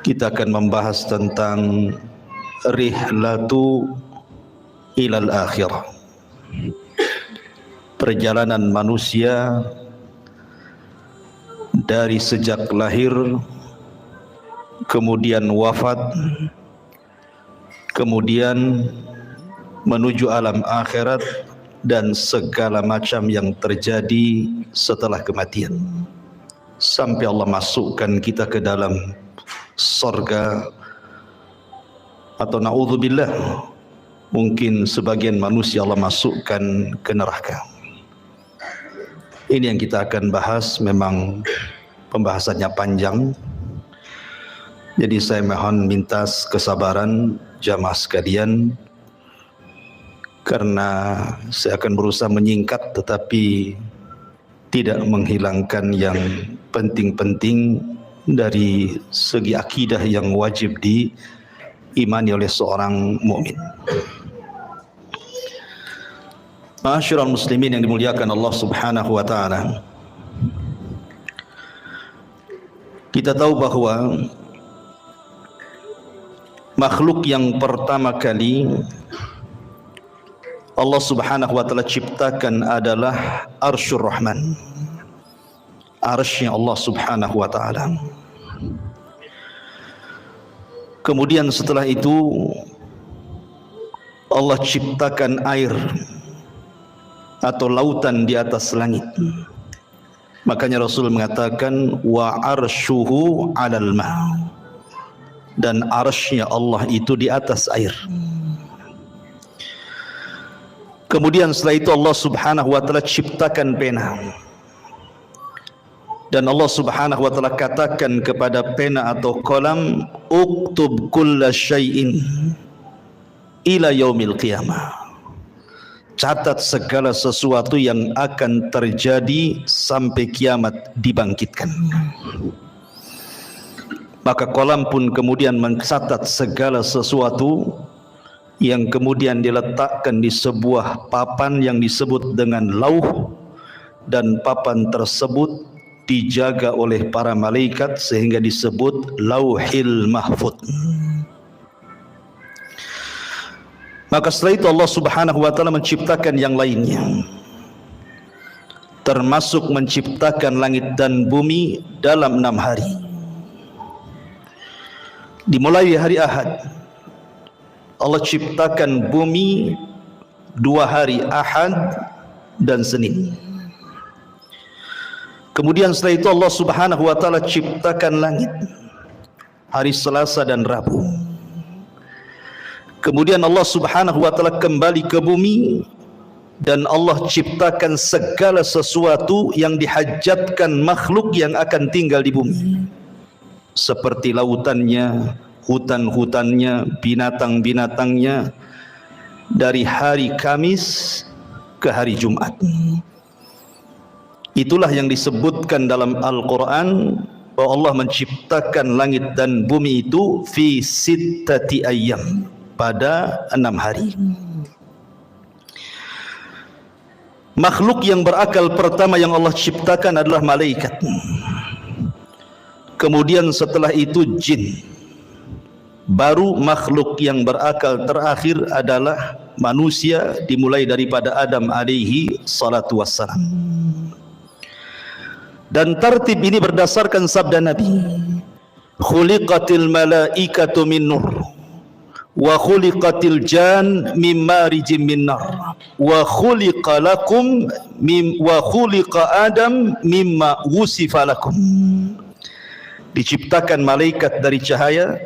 kita akan membahas tentang rihlatu ilal akhirah, perjalanan manusia dari sejak lahir, kemudian wafat, kemudian menuju alam akhirat dan segala macam yang terjadi setelah kematian, sampai Allah masukkan kita ke dalam surga, atau na'udzubillah, mungkin sebagian manusia Allah masukkan ke neraka. Ini yang kita akan bahas. Memang pembahasannya panjang, jadi saya mohon minta kesabaran jamaah sekalian, karena saya akan berusaha menyingkat tetapi tidak menghilangkan yang penting-penting dari segi akidah yang wajib diimani oleh seorang mukmin. Ma'asyiral muslimin yang dimuliakan Allah Subhanahu wa taala, kita tahu bahwa makhluk yang pertama kali Allah Subhanahu wa taala ciptakan adalah Arsyur Rahman, arsy Allah Subhanahu wa taala. Kemudian setelah itu Allah ciptakan air atau lautan di atas langit. Makanya Rasul mengatakan wa arsyuhu 'alal ma', dan arsy-Nya Allah itu di atas air. Kemudian setelah itu Allah Subhanahu wa taala ciptakan pena, dan Allah Subhanahu wa taala katakan kepada pena atau kolam, uktub kulla syai'in ila yaumil qiyamah, catat segala sesuatu yang akan terjadi sampai kiamat dibangkitkan. Maka kolam pun kemudian mencatat segala sesuatu yang kemudian diletakkan di sebuah papan yang disebut dengan lauh, dan papan tersebut dijaga oleh para malaikat sehingga disebut Lauhil Mahfuz. Maka setelah itu Allah Subhanahu wa taala menciptakan yang lainnya, termasuk menciptakan langit dan bumi dalam 6 hari. Dimulai hari Ahad, Allah ciptakan bumi 2 hari, Ahad dan Senin. Kemudian setelah itu Allah Subhanahu wa taala ciptakan langit hari Selasa dan Rabu. Kemudian Allah Subhanahu wa taala kembali ke bumi, dan Allah ciptakan segala sesuatu yang dihajatkan makhluk yang akan tinggal di bumi, seperti lautannya, hutan-hutannya, binatang-binatangnya, dari hari Kamis ke hari Jumat. Itulah yang disebutkan dalam Al-Quran bahwa Allah menciptakan langit dan bumi itu fi sittati ayyam, pada 6 hari. Makhluk yang berakal pertama yang Allah ciptakan adalah malaikat. Kemudian setelah itu jin. Baru makhluk yang berakal terakhir adalah manusia, dimulai daripada Adam alaihi salatu wassalam. Dan tertib ini berdasarkan sabda Nabi, khuliqatil malaikatu min nur, wa khuliqatil jan min marijim min nar, wa khuliqa lakum wa khuliqa Adam mimma wusifa lakum. Diciptakan malaikat dari cahaya,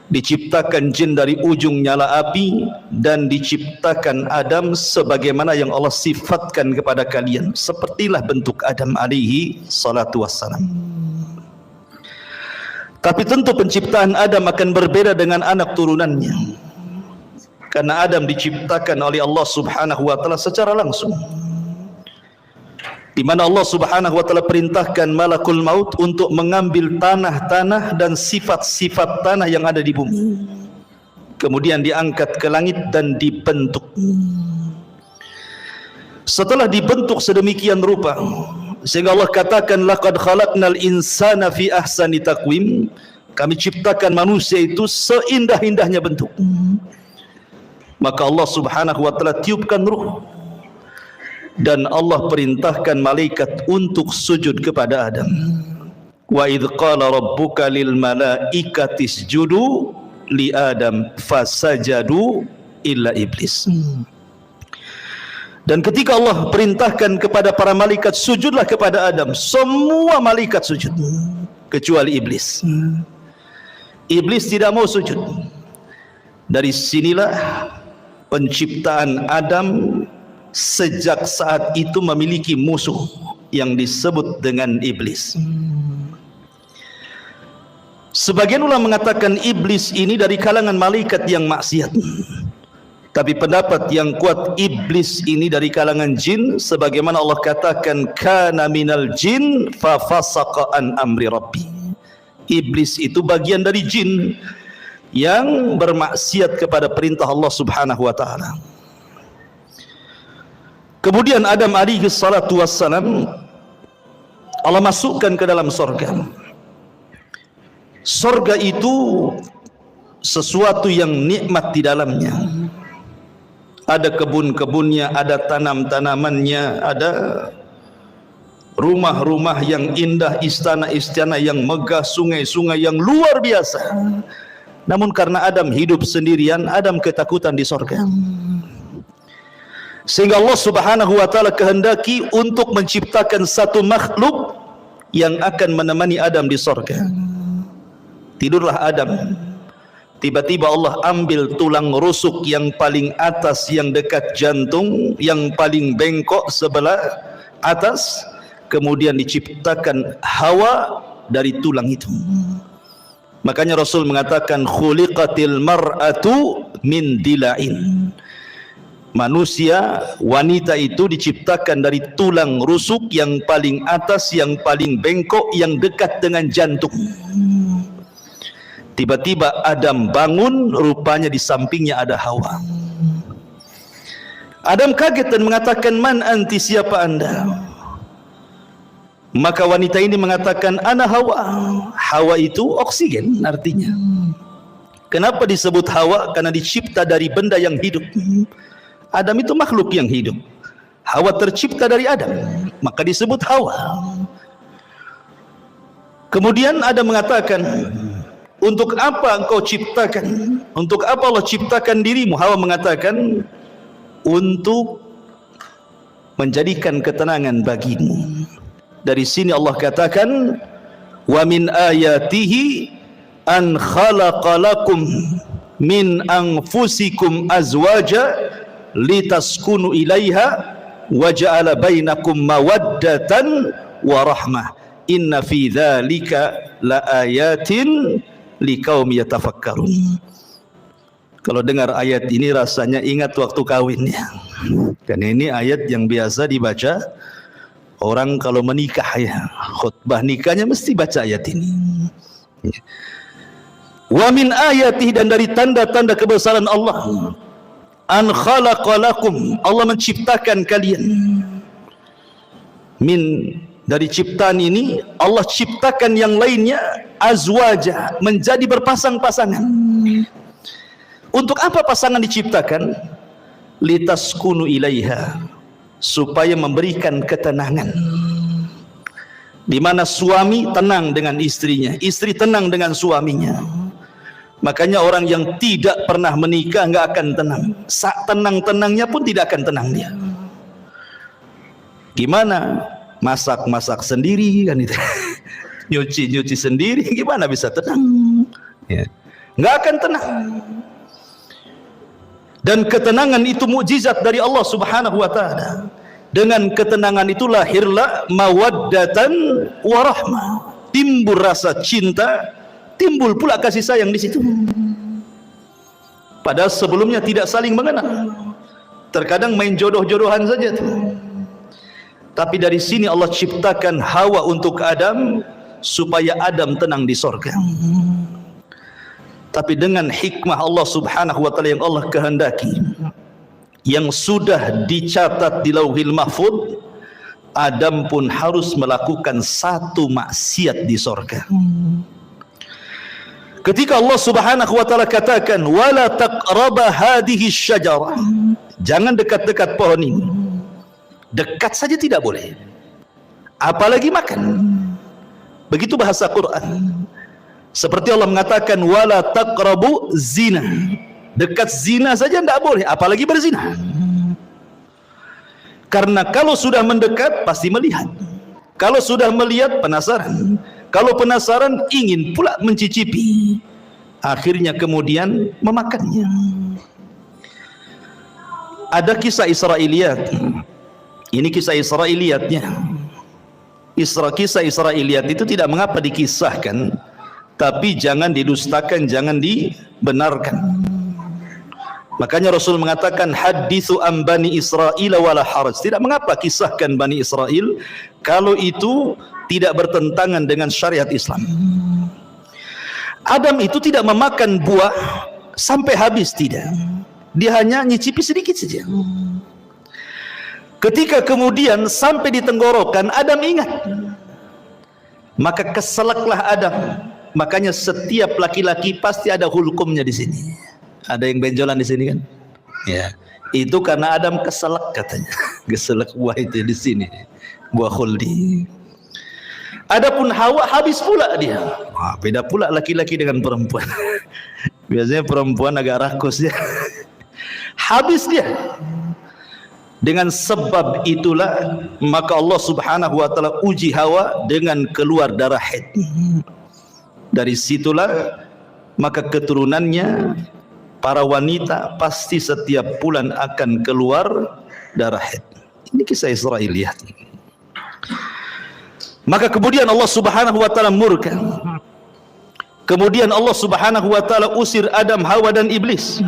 diciptakan jin dari ujung nyala api, dan diciptakan Adam sebagaimana yang Allah sifatkan kepada kalian, sepertilah bentuk Adam alaihi salatu wassalam. Tapi tentu penciptaan Adam akan berbeda dengan anak turunannya, karena Adam diciptakan oleh Allah Subhanahu wa taala secara langsung, di mana Allah Subhanahu wa taala perintahkan malakul maut untuk mengambil tanah-tanah dan sifat-sifat tanah yang ada di bumi, kemudian diangkat ke langit dan dibentuk. Setelah dibentuk sedemikian rupa, sehingga Allah katakan laqad khalaqnal insana fi ahsani taqwim, Kami ciptakan manusia itu seindah-indahnya bentuk. Maka Allah subhanahu wa ta'ala tiupkan ruh, dan Allah perintahkan malaikat untuk sujud kepada Adam. Wa idh qala rabbuka lil malaikati isjudu li Adam fasajadu illa iblis. Dan ketika Allah perintahkan kepada para malaikat sujudlah kepada Adam, semua malaikat sujud kecuali iblis. Iblis tidak mau sujud. Dari sinilah penciptaan Adam sejak saat itu memiliki musuh yang disebut dengan iblis. Sebagian ulama mengatakan iblis ini dari kalangan malaikat yang maksiat. Tapi pendapat yang kuat, iblis ini dari kalangan jin, sebagaimana Allah katakan kana minal jin fa fasaqa an amri rabbi. Iblis itu bagian dari jin yang bermaksiat kepada perintah Allah subhanahu wa ta'ala. Kemudian Adam alaihi salatu wassalam Allah masukkan ke dalam sorga. Sorga itu sesuatu yang nikmat di dalamnya. Ada kebun-kebunnya, ada tanam-tanamannya, ada rumah-rumah yang indah, istana-istana yang megah, sungai-sungai yang luar biasa. Namun karena Adam hidup sendirian, Adam ketakutan di sorga. Sehingga Allah subhanahu wa ta'ala kehendaki untuk menciptakan satu makhluk yang akan menemani Adam di sorga. Tidurlah Adam. Tiba-tiba Allah ambil tulang rusuk yang paling atas, yang dekat jantung, yang paling bengkok sebelah atas, kemudian diciptakan Hawa dari tulang itu. Makanya Rasul mengatakan khuliqatil mar'atu min dila'in. Manusia, wanita itu diciptakan dari tulang rusuk yang paling atas, yang paling bengkok, yang dekat dengan jantung. Tiba-tiba Adam bangun, rupanya di sampingnya ada Hawa. Adam kaget dan mengatakan, man anti, siapa anda? Maka wanita ini mengatakan, ana Hawa. Hawa itu oksigen artinya. Kenapa disebut Hawa? Karena dicipta dari benda yang hidup. Adam itu makhluk yang hidup. Hawa tercipta dari Adam, maka disebut Hawa. Kemudian Adam mengatakan, untuk apa engkau ciptakan? Untuk apa Allah ciptakan dirimu? Hawa mengatakan, untuk menjadikan ketenangan bagimu. Dari sini Allah katakan, wa min ayatihi an khalaqalakum min anfusikum azwaja litaskunu ilaiha wa ja'ala bainakum mawaddatan wa rahmah. Inna fi dzalika laayatin liqaumi yatafakkarun. Kalau dengar ayat ini rasanya ingat waktu kawinnya. Dan ini ayat yang biasa dibaca orang kalau menikah ya. Khutbah nikahnya mesti baca ayat ini. Wa min ayatihi, dan dari tanda-tanda kebesaran Allah, an khalaqalakum, Allah menciptakan kalian. Min, dari ciptaan ini Allah ciptakan yang lainnya azwaja, menjadi berpasang-pasangan. Untuk apa pasangan diciptakan? Litaskunu ilaiha, supaya memberikan ketenangan. Di mana suami tenang dengan istrinya, istri tenang dengan suaminya. Makanya orang yang tidak pernah menikah nggak akan tenang. Saat tenang-tenangnya pun tidak akan tenang dia. Gimana? Masak-masak sendiri kan itu. Nyuci-nyuci sendiri, gimana bisa tenang? Ya. Nggak akan tenang. Dan ketenangan itu mukjizat dari Allah subhanahu wa ta'ala. Dengan ketenangan itu lahirlah mawaddatan wa rahmah. Timbul rasa cinta, timbul pula kasih sayang di situ. Padahal sebelumnya tidak saling mengenal. Terkadang main jodoh-jodohan saja tuh. Tapi dari sini Allah ciptakan Hawa untuk Adam supaya Adam tenang di sorga. Tapi dengan hikmah Allah subhanahu wa ta'ala yang Allah kehendaki, yang sudah dicatat di Lauhil Mahfuz, Adam pun harus melakukan satu maksiat di sorga. Ketika Allah Subhanahu wa taala katakan wala taqraba hadhihi syajarah, jangan dekat-dekat pohon ini. Dekat saja tidak boleh, apalagi makan. Begitu bahasa Quran. Seperti Allah mengatakan wala taqrabu zina, dekat zina saja tidak boleh, apalagi berzina. Karena kalau sudah mendekat pasti melihat, kalau sudah melihat penasaran, kalau penasaran ingin pula mencicipi, akhirnya kemudian memakannya. Ada kisah Israiliyat. Ini kisah Israiliyatnya. Kisah Israiliyat itu tidak mengapa dikisahkan, tapi jangan didustakan, jangan dibenarkan. Makanya Rasul mengatakan hadithu an bani Israil wala haraj. Tidak mengapa kisahkan Bani Israel kalau itu tidak bertentangan dengan syariat Islam. Adam itu tidak memakan buah sampai habis, tidak. Dia hanya nyicipi sedikit saja. Ketika kemudian sampai di tenggorokan, Adam ingat. Maka keselaklah Adam. Makanya setiap laki-laki pasti ada hulkumnya di sini. Ada yang benjolan di sini kan? Ya. Itu karena Adam keselak katanya. Keselak buah itu di sini. Buah khuldi. Adapun Hawa habis pula dia. Wah, beda pula laki-laki dengan perempuan. Biasanya perempuan agak rakus ya. Habis dia. Dengan sebab itulah maka Allah Subhanahu wa taala uji Hawa dengan keluar darah haid. Dari situlah maka keturunannya para wanita pasti setiap bulan akan keluar darah haid. Ini kisah Israiliyat. Maka kemudian Allah Subhanahu wa taala murka. Kemudian Allah Subhanahu wa taala usir Adam, Hawa dan iblis.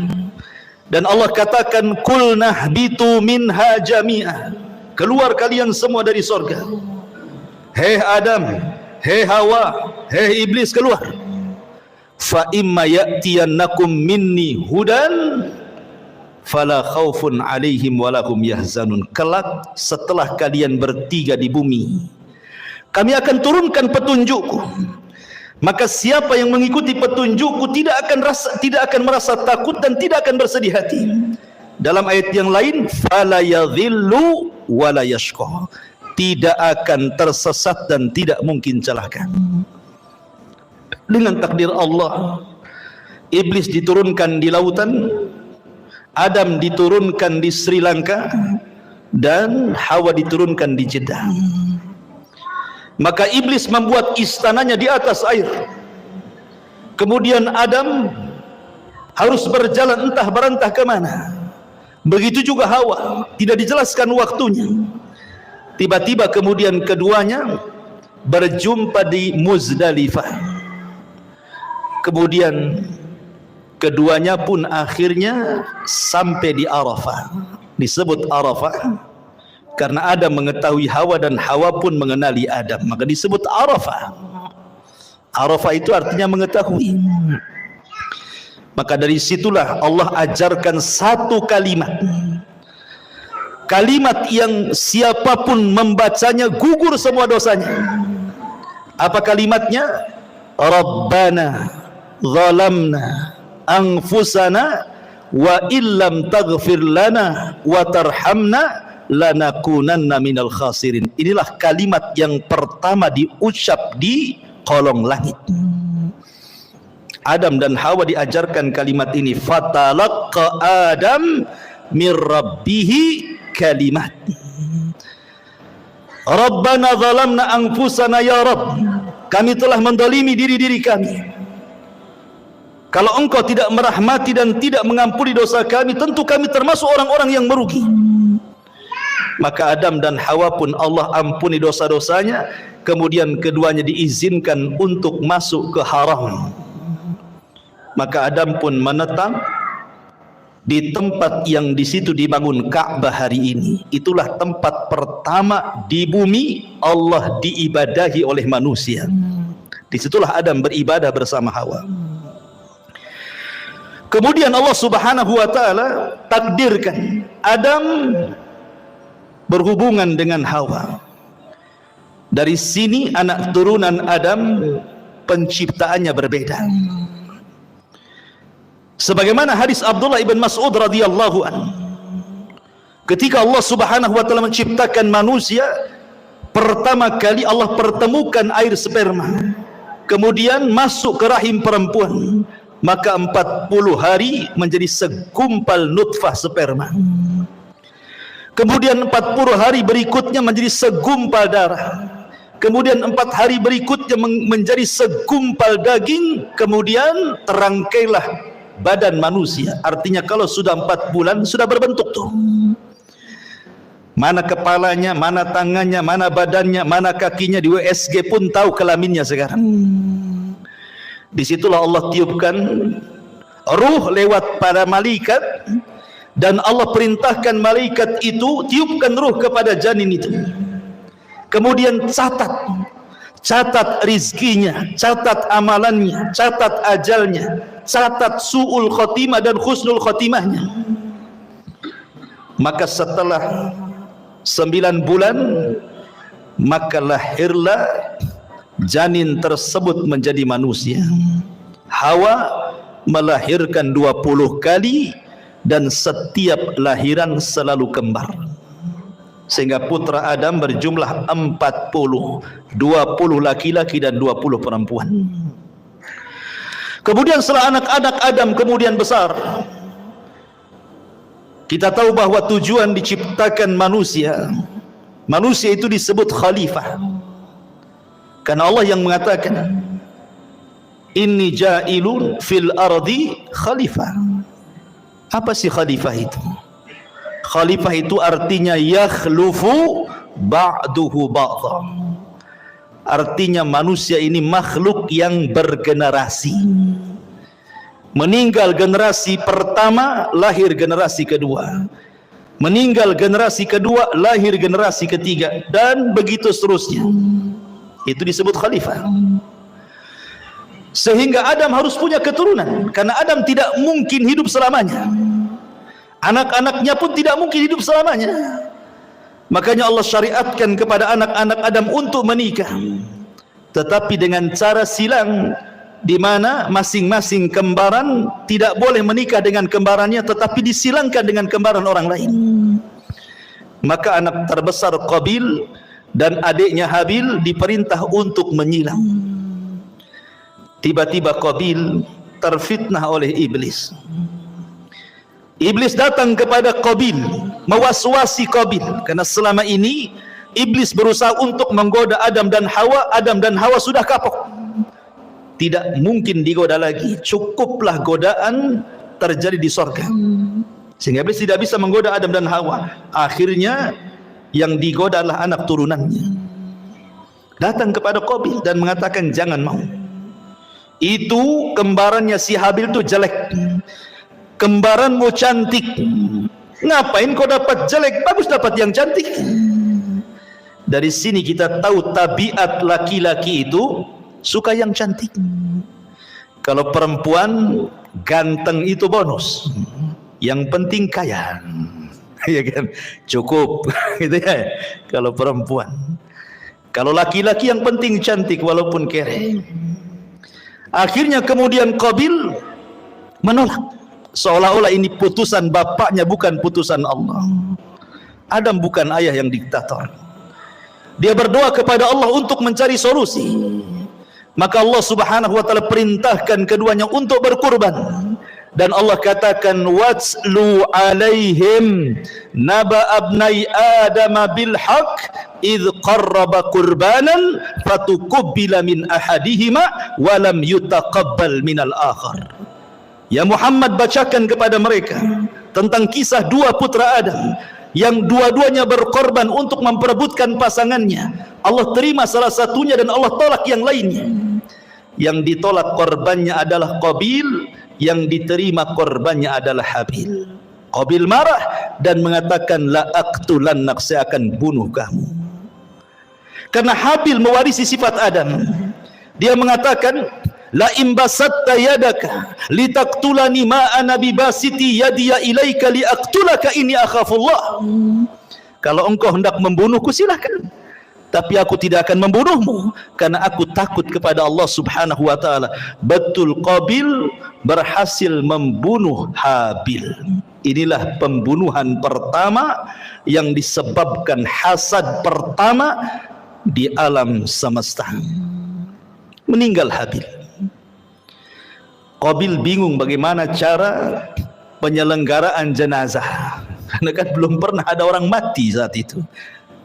Dan Allah katakan kulnah bitu minha jami'ah, keluar kalian semua dari sorga. Hei Adam, hei Hawa, hei iblis, keluar. Fa imma ya'tiyannakum minni hudan fala khaufun alaihim walahum yahzanun. Kelak setelah kalian bertiga di bumi, kami akan turunkan petunjukku. Maka siapa yang mengikuti petunjukku tidak akan merasa takut dan tidak akan bersedih hati. Dalam ayat yang lain, fala yadhillu wala yashqa, tidak akan tersesat dan tidak mungkin celaka. Dengan takdir Allah, iblis diturunkan di lautan, Adam diturunkan di Sri Lanka, dan Hawa diturunkan di Jeddah. Maka iblis membuat istananya di atas air. Kemudian Adam harus berjalan entah berantah ke mana. Begitu juga Hawa, tidak dijelaskan waktunya. Tiba-tiba kemudian keduanya berjumpa di Muzdalifah. Kemudian keduanya pun akhirnya sampai di Arafah. Disebut Arafah karena Adam mengetahui Hawa dan Hawa pun mengenali Adam, maka disebut Arafah. Arafah itu artinya mengetahui. Maka dari situlah Allah ajarkan satu kalimat, kalimat yang siapapun membacanya gugur semua dosanya. Apa kalimatnya? Rabbana zalamna anfusana wa illam taghfir lana wa tarhamna lanakunanna minal khasirin. Inilah kalimat yang pertama diucap di kolong langit. Adam dan Hawa diajarkan kalimat ini. Fatalaqqa Adam mir rabbihi kalimat. Rabbana zalamna anfusana ya Rabb, kami telah mendolimi diri-diri kami. Kalau engkau tidak merahmati dan tidak mengampuni dosa kami, tentu kami termasuk orang-orang yang merugi. Maka Adam dan Hawa pun Allah ampuni dosa-dosanya. Kemudian keduanya diizinkan untuk masuk ke haram. Maka Adam pun menetap di tempat yang di situ dibangun Ka'bah hari ini. Itulah tempat pertama di bumi Allah diibadahi oleh manusia. Disitulah Adam beribadah bersama Hawa. Kemudian Allah Subhanahu wa taala takdirkan Adam berhubungan dengan Hawa. Dari sini anak turunan Adam penciptaannya berbeda. Sebagaimana hadis Abdullah ibn Mas'ud radhiyallahu anhu, ketika Allah Subhanahu wa taala menciptakan manusia, pertama kali Allah pertemukan air sperma, kemudian masuk ke rahim perempuan, maka 40 hari menjadi segumpal nutfah sperma. Kemudian 40 hari berikutnya menjadi segumpal darah. Kemudian 4 hari berikutnya menjadi segumpal daging. Kemudian terangkailah badan manusia. Artinya kalau sudah 4 bulan sudah berbentuk tuh. Mana kepalanya, mana tangannya, mana badannya, mana kakinya, di USG pun tahu kelaminnya sekarang. Disitulah Allah tiupkan ruh lewat para malaikat, dan Allah perintahkan malaikat itu tiupkan ruh kepada janin itu. Kemudian catat rizkinya, catat amalannya, catat ajalnya, catat su'ul khotimah dan husnul khotimahnya. Maka setelah 9 bulan, maka lahirlah janin tersebut menjadi manusia. Hawa melahirkan 20 kali, dan setiap lahiran selalu kembar, sehingga putra Adam berjumlah 40, 20 laki-laki dan 20 perempuan. Kemudian setelah anak-anak Adam kemudian besar, kita tahu bahwa tujuan diciptakan manusia itu disebut khalifah, karena Allah yang mengatakan inni ja'ilun fil ardi khalifah. Apa sih khalifah itu? Khalifah itu artinya yakhlufu ba'duhu ba'dha. Artinya manusia ini makhluk yang bergenerasi. Meninggal generasi pertama, lahir generasi kedua. Meninggal generasi kedua, lahir generasi ketiga, dan begitu seterusnya. Itu disebut khalifah. Sehingga Adam harus punya keturunan, karena Adam tidak mungkin hidup selamanya. Anak-anaknya pun tidak mungkin hidup selamanya. Makanya Allah syariatkan kepada anak-anak Adam untuk menikah, tetapi dengan cara silang, di mana masing-masing kembaran tidak boleh menikah dengan kembarannya, tetapi disilangkan dengan kembaran orang lain. Maka anak terbesar Qabil dan adiknya Habil diperintah untuk menyilang. Tiba-tiba Qabil terfitnah oleh iblis. Iblis datang kepada Qabil, mewaswasi Qabil, karena selama ini iblis berusaha untuk menggoda Adam dan Hawa. Adam dan Hawa sudah kapok, tidak mungkin digoda lagi, cukuplah godaan terjadi di sorga, sehingga iblis tidak bisa menggoda Adam dan Hawa. Akhirnya yang digoda adalah anak turunannya. Datang kepada Qabil dan mengatakan jangan mau, itu kembarannya si Habil itu jelek, kembaranmu cantik, ngapain kau dapat jelek, bagus dapat yang cantik. Dari sini kita tahu tabiat laki-laki itu suka yang cantik. Kalau perempuan ganteng itu bonus, yang penting kaya, ya kan, cukup gitu ya. Kalau perempuan, kalau laki-laki yang penting cantik walaupun kere. Akhirnya kemudian Qabil menolak, seolah-olah ini putusan bapaknya, bukan putusan Allah. Adam bukan ayah yang diktator. Dia berdoa kepada Allah untuk mencari solusi. Maka Allah Subhanahu wa taala perintahkan keduanya untuk berkurban. Dan Allah katakan watslu alaihim naba abnai adam bil haqq idh qarraba qurbanan fatuqbila min ahadihima wa lam yutaqabbal minal akhar. Ya Muhammad, bacakan kepada mereka tentang kisah dua putra Adam yang dua-duanya berkorban untuk memperebutkan pasangannya. Allah terima salah satunya dan Allah tolak yang lainnya. Yang ditolak korbannya adalah Qabil, yang diterima korbannya adalah Habil. Qabil marah dan mengatakan la aqtulannak, saya akan bunuh kamu. Karena Habil mewarisi sifat Adam. Dia mengatakan la imbasatta yadaka litaqtulani ma ana bibasiti yadiya ilaika liaqtulaka inni akhafullah. Kalau engkau hendak membunuhku silakan, tapi aku tidak akan membunuhmu karena aku takut kepada Allah Subhanahu wa taala. Betul Qabil berhasil membunuh Habil. Inilah pembunuhan pertama yang disebabkan hasad pertama di alam semesta. Meninggal Habil. Qabil bingung bagaimana cara penyelenggaraan jenazah, karena kan belum pernah ada orang mati saat itu.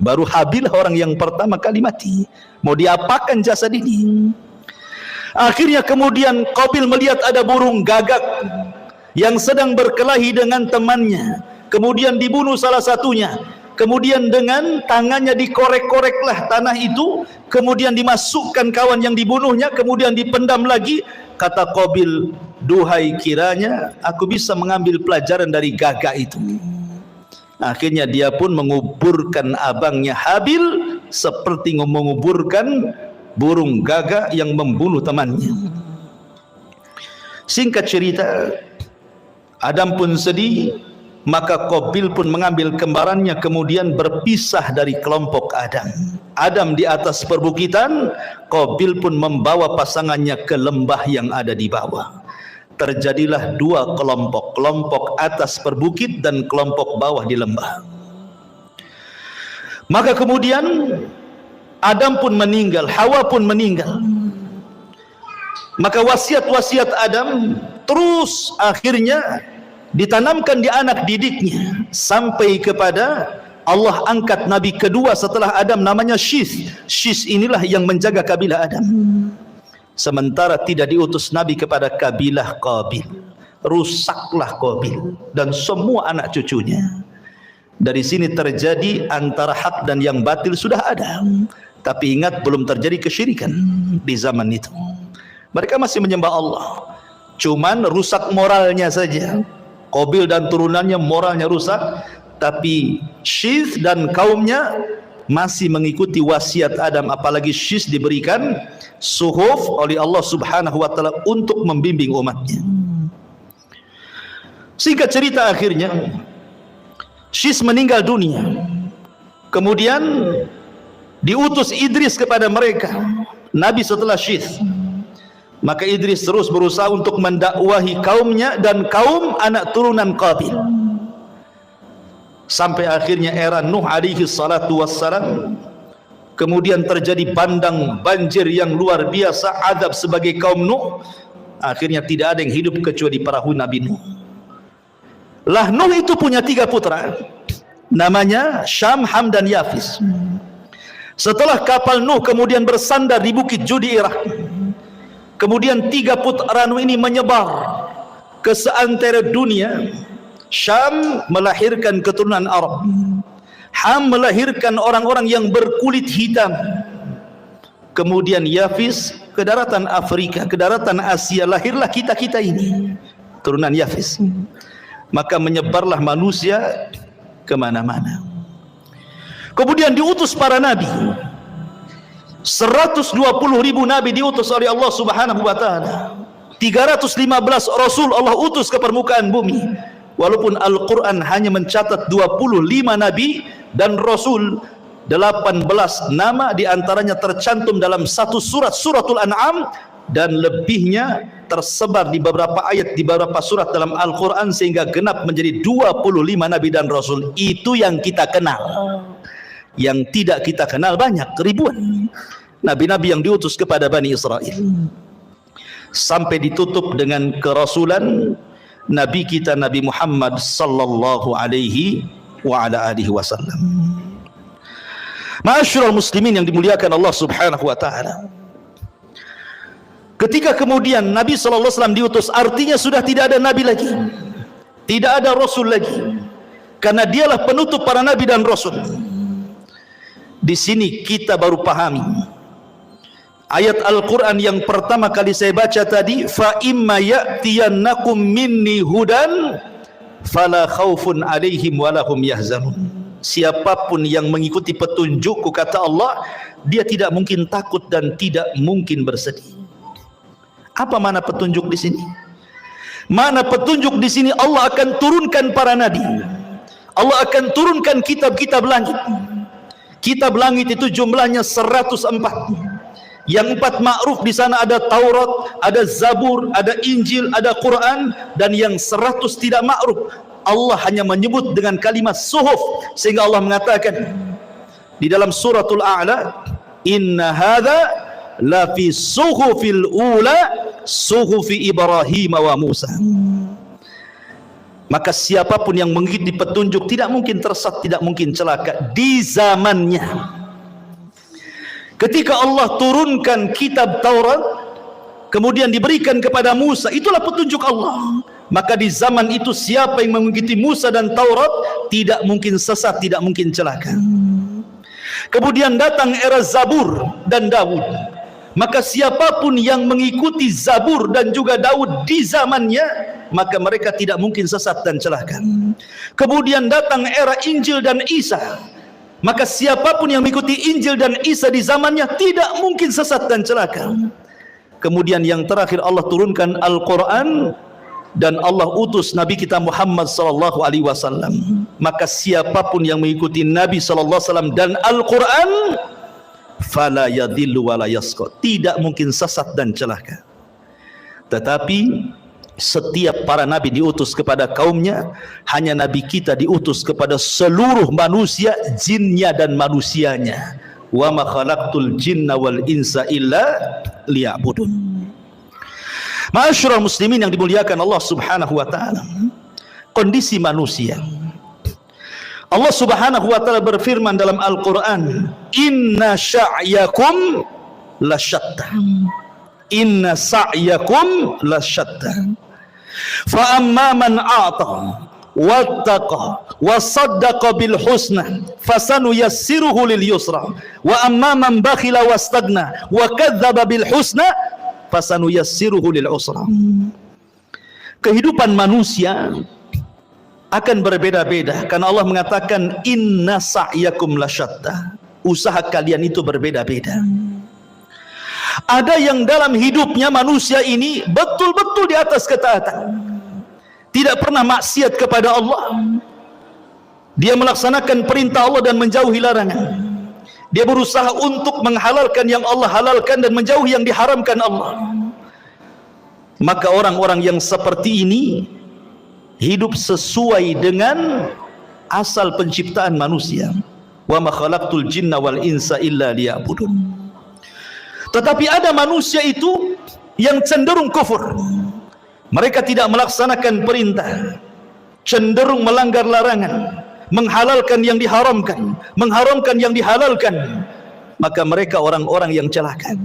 Baru Habil orang yang pertama kali mati. Mau diapakan jasad ini? Akhirnya kemudian Qabil melihat ada burung gagak yang sedang berkelahi dengan temannya. Kemudian dibunuh salah satunya. Kemudian dengan tangannya dikorek-koreklah tanah itu. Kemudian dimasukkan kawan yang dibunuhnya. Kemudian dipendam lagi. Kata Qabil, duhai kiranya aku bisa mengambil pelajaran dari gagak itu. Akhirnya dia pun menguburkan abangnya Habil seperti menguburkan burung gagak yang membunuh temannya. Singkat cerita, Adam pun sedih, maka Qabil pun mengambil kembarannya kemudian berpisah dari kelompok Adam. Adam di atas perbukitan, Qabil pun membawa pasangannya ke lembah yang ada di bawah. Terjadilah dua kelompok, kelompok atas perbukit dan kelompok bawah di lembah. Maka kemudian Adam pun meninggal, Hawa pun meninggal. Maka wasiat-wasiat Adam terus akhirnya ditanamkan di anak didiknya sampai kepada Allah angkat Nabi kedua setelah Adam, namanya Syith. Syith inilah yang menjaga kabilah Adam. Sementara tidak diutus Nabi kepada kabilah Qabil. Rusaklah Qabil dan semua anak cucunya. Dari sini terjadi antara hak dan yang batil sudah ada. Tapi ingat, belum terjadi kesyirikan di zaman itu. Mereka masih menyembah Allah. Cuman rusak moralnya saja. Qabil dan turunannya moralnya rusak. Tapi Syith dan kaumnya masih mengikuti wasiat Adam. Apalagi Syith diberikan suhuf oleh Allah subhanahu wa ta'ala untuk membimbing umatnya. Singkat cerita, akhirnya Syith meninggal dunia. Kemudian diutus Idris kepada mereka, Nabi setelah Syith. Maka Idris terus berusaha untuk mendakwahi kaumnya dan kaum anak turunan Qabil. Sampai akhirnya era Nuh alaihi salatu wassalam. Kemudian terjadi bandang banjir yang luar biasa, adab sebagai kaum Nuh. Akhirnya tidak ada yang hidup kecuali perahu Nabi Nuh. Lah Nuh itu punya 3 putra, namanya Syam, Ham dan Yafis. Setelah kapal Nuh kemudian bersandar di bukit Judi Irak, kemudian 3 putra Nuh ini menyebar ke seantero dunia. Syam melahirkan keturunan Arab, Ham melahirkan orang-orang yang berkulit hitam, kemudian Yafis ke daratan Afrika, ke daratan Asia, lahirlah kita-kita ini, turunan Yafis. Maka menyebarlah manusia kemana-mana. Kemudian diutus para nabi, 120.000 nabi diutus oleh Allah subhanahu wa ta'ala. 315 rasul Allah utus ke permukaan bumi. Walaupun Al-Quran hanya mencatat 25 nabi dan rasul, 18 nama diantaranya tercantum dalam satu surat, suratul An'am, dan lebihnya tersebar di beberapa ayat di beberapa surat dalam Al-Quran, sehingga genap menjadi 25 nabi dan rasul. Itu yang kita kenal. Yang tidak kita kenal banyak, ribuan nabi-nabi yang diutus kepada Bani Israel. Sampai ditutup dengan kerasulan Nabi kita Nabi Muhammad sallallahu alaihi wa ala alihi wasallam. Ma'asyiral muslimin yang dimuliakan Allah subhanahu wa ta'ala. Ketika kemudian Nabi sallallahu alaihi wasallam diutus, artinya sudah tidak ada nabi lagi, tidak ada rasul lagi, karena dialah penutup para nabi dan rasul. Di sini kita baru pahami ayat Al-Quran yang pertama kali saya baca tadi, fa imma ya'tiyannakum minni hudan fala khaufun alaihim walahum yahzanun. Siapapun yang mengikuti petunjukku, kata Allah, dia tidak mungkin takut dan tidak mungkin bersedih. Apa makna petunjuk di sini? Makna petunjuk di sini, Allah akan turunkan para nabi, Allah akan turunkan kitab-kitab langit. Kitab langit itu jumlahnya 104. Yang 4 ma'ruf di sana ada Taurat, ada Zabur, ada Injil, ada Quran, dan yang 100 tidak ma'ruf Allah hanya menyebut dengan kalimat suhuf, sehingga Allah mengatakan di dalam suratul A'la, inna hadza la fi suhufil ula suhufi Ibrahim wa Musa. Maka siapapun yang mengikuti petunjuk tidak mungkin tersesat, tidak mungkin celaka di zamannya. Ketika Allah turunkan kitab Taurat kemudian diberikan kepada Musa, itulah petunjuk Allah. Maka di zaman itu siapa yang mengikuti Musa dan Taurat tidak mungkin sesat, tidak mungkin celaka. Kemudian datang era Zabur dan Daud. Maka siapapun yang mengikuti Zabur dan juga Daud di zamannya, maka mereka tidak mungkin sesat dan celaka. Kemudian datang era Injil dan Isa. Maka siapapun yang mengikuti Injil dan Isa di zamannya tidak mungkin sesat dan celaka. Kemudian yang terakhir Allah turunkan Al-Quran dan Allah utus Nabi kita Muhammad sallallahu alaihi wasallam. Maka siapapun yang mengikuti Nabi sallallahu alaihi wasallam dan Al-Quran, fala yadhillu wala yasqa, tidak mungkin sesat dan celaka. Tetapi setiap para nabi diutus kepada kaumnya, hanya nabi kita diutus kepada seluruh manusia, jinnya dan manusianya. Wa ma khalaqtul jinna wal insa illa liya'budun. Ma'asyiral muslimin yang dimuliakan Allah Subhanahu wa taala, kondisi manusia, Allah Subhanahu wa taala berfirman dalam Al-Qur'an, inna sa'yakum lasyatta, inna sa'yakum lasyatta, fa amma man a'ta wattaqa wa saddaqa bil husna fasanuyassiruhu lil yusra, wa amma man bakhila wastagna wa kadzdzaba bil husna fasanuyassiruhu lil usra. Kehidupan manusia akan berbeda-beda karena Allah mengatakan inna sa'yakum lasyatta, usaha kalian itu berbeda-beda. Ada yang dalam hidupnya manusia ini betul-betul di atas ketaatan, tidak pernah maksiat kepada Allah, dia melaksanakan perintah Allah dan menjauhi larangan, dia berusaha untuk menghalalkan yang Allah halalkan dan menjauhi yang diharamkan Allah. Maka orang-orang yang seperti ini hidup sesuai dengan asal penciptaan manusia. Wa ma khalaqtul jinna wal insa illa liya'budun. Tetapi ada manusia itu yang cenderung kufur. Mereka tidak melaksanakan perintah, cenderung melanggar larangan, menghalalkan yang diharamkan, mengharamkan yang dihalalkan. Maka mereka orang-orang yang celaka.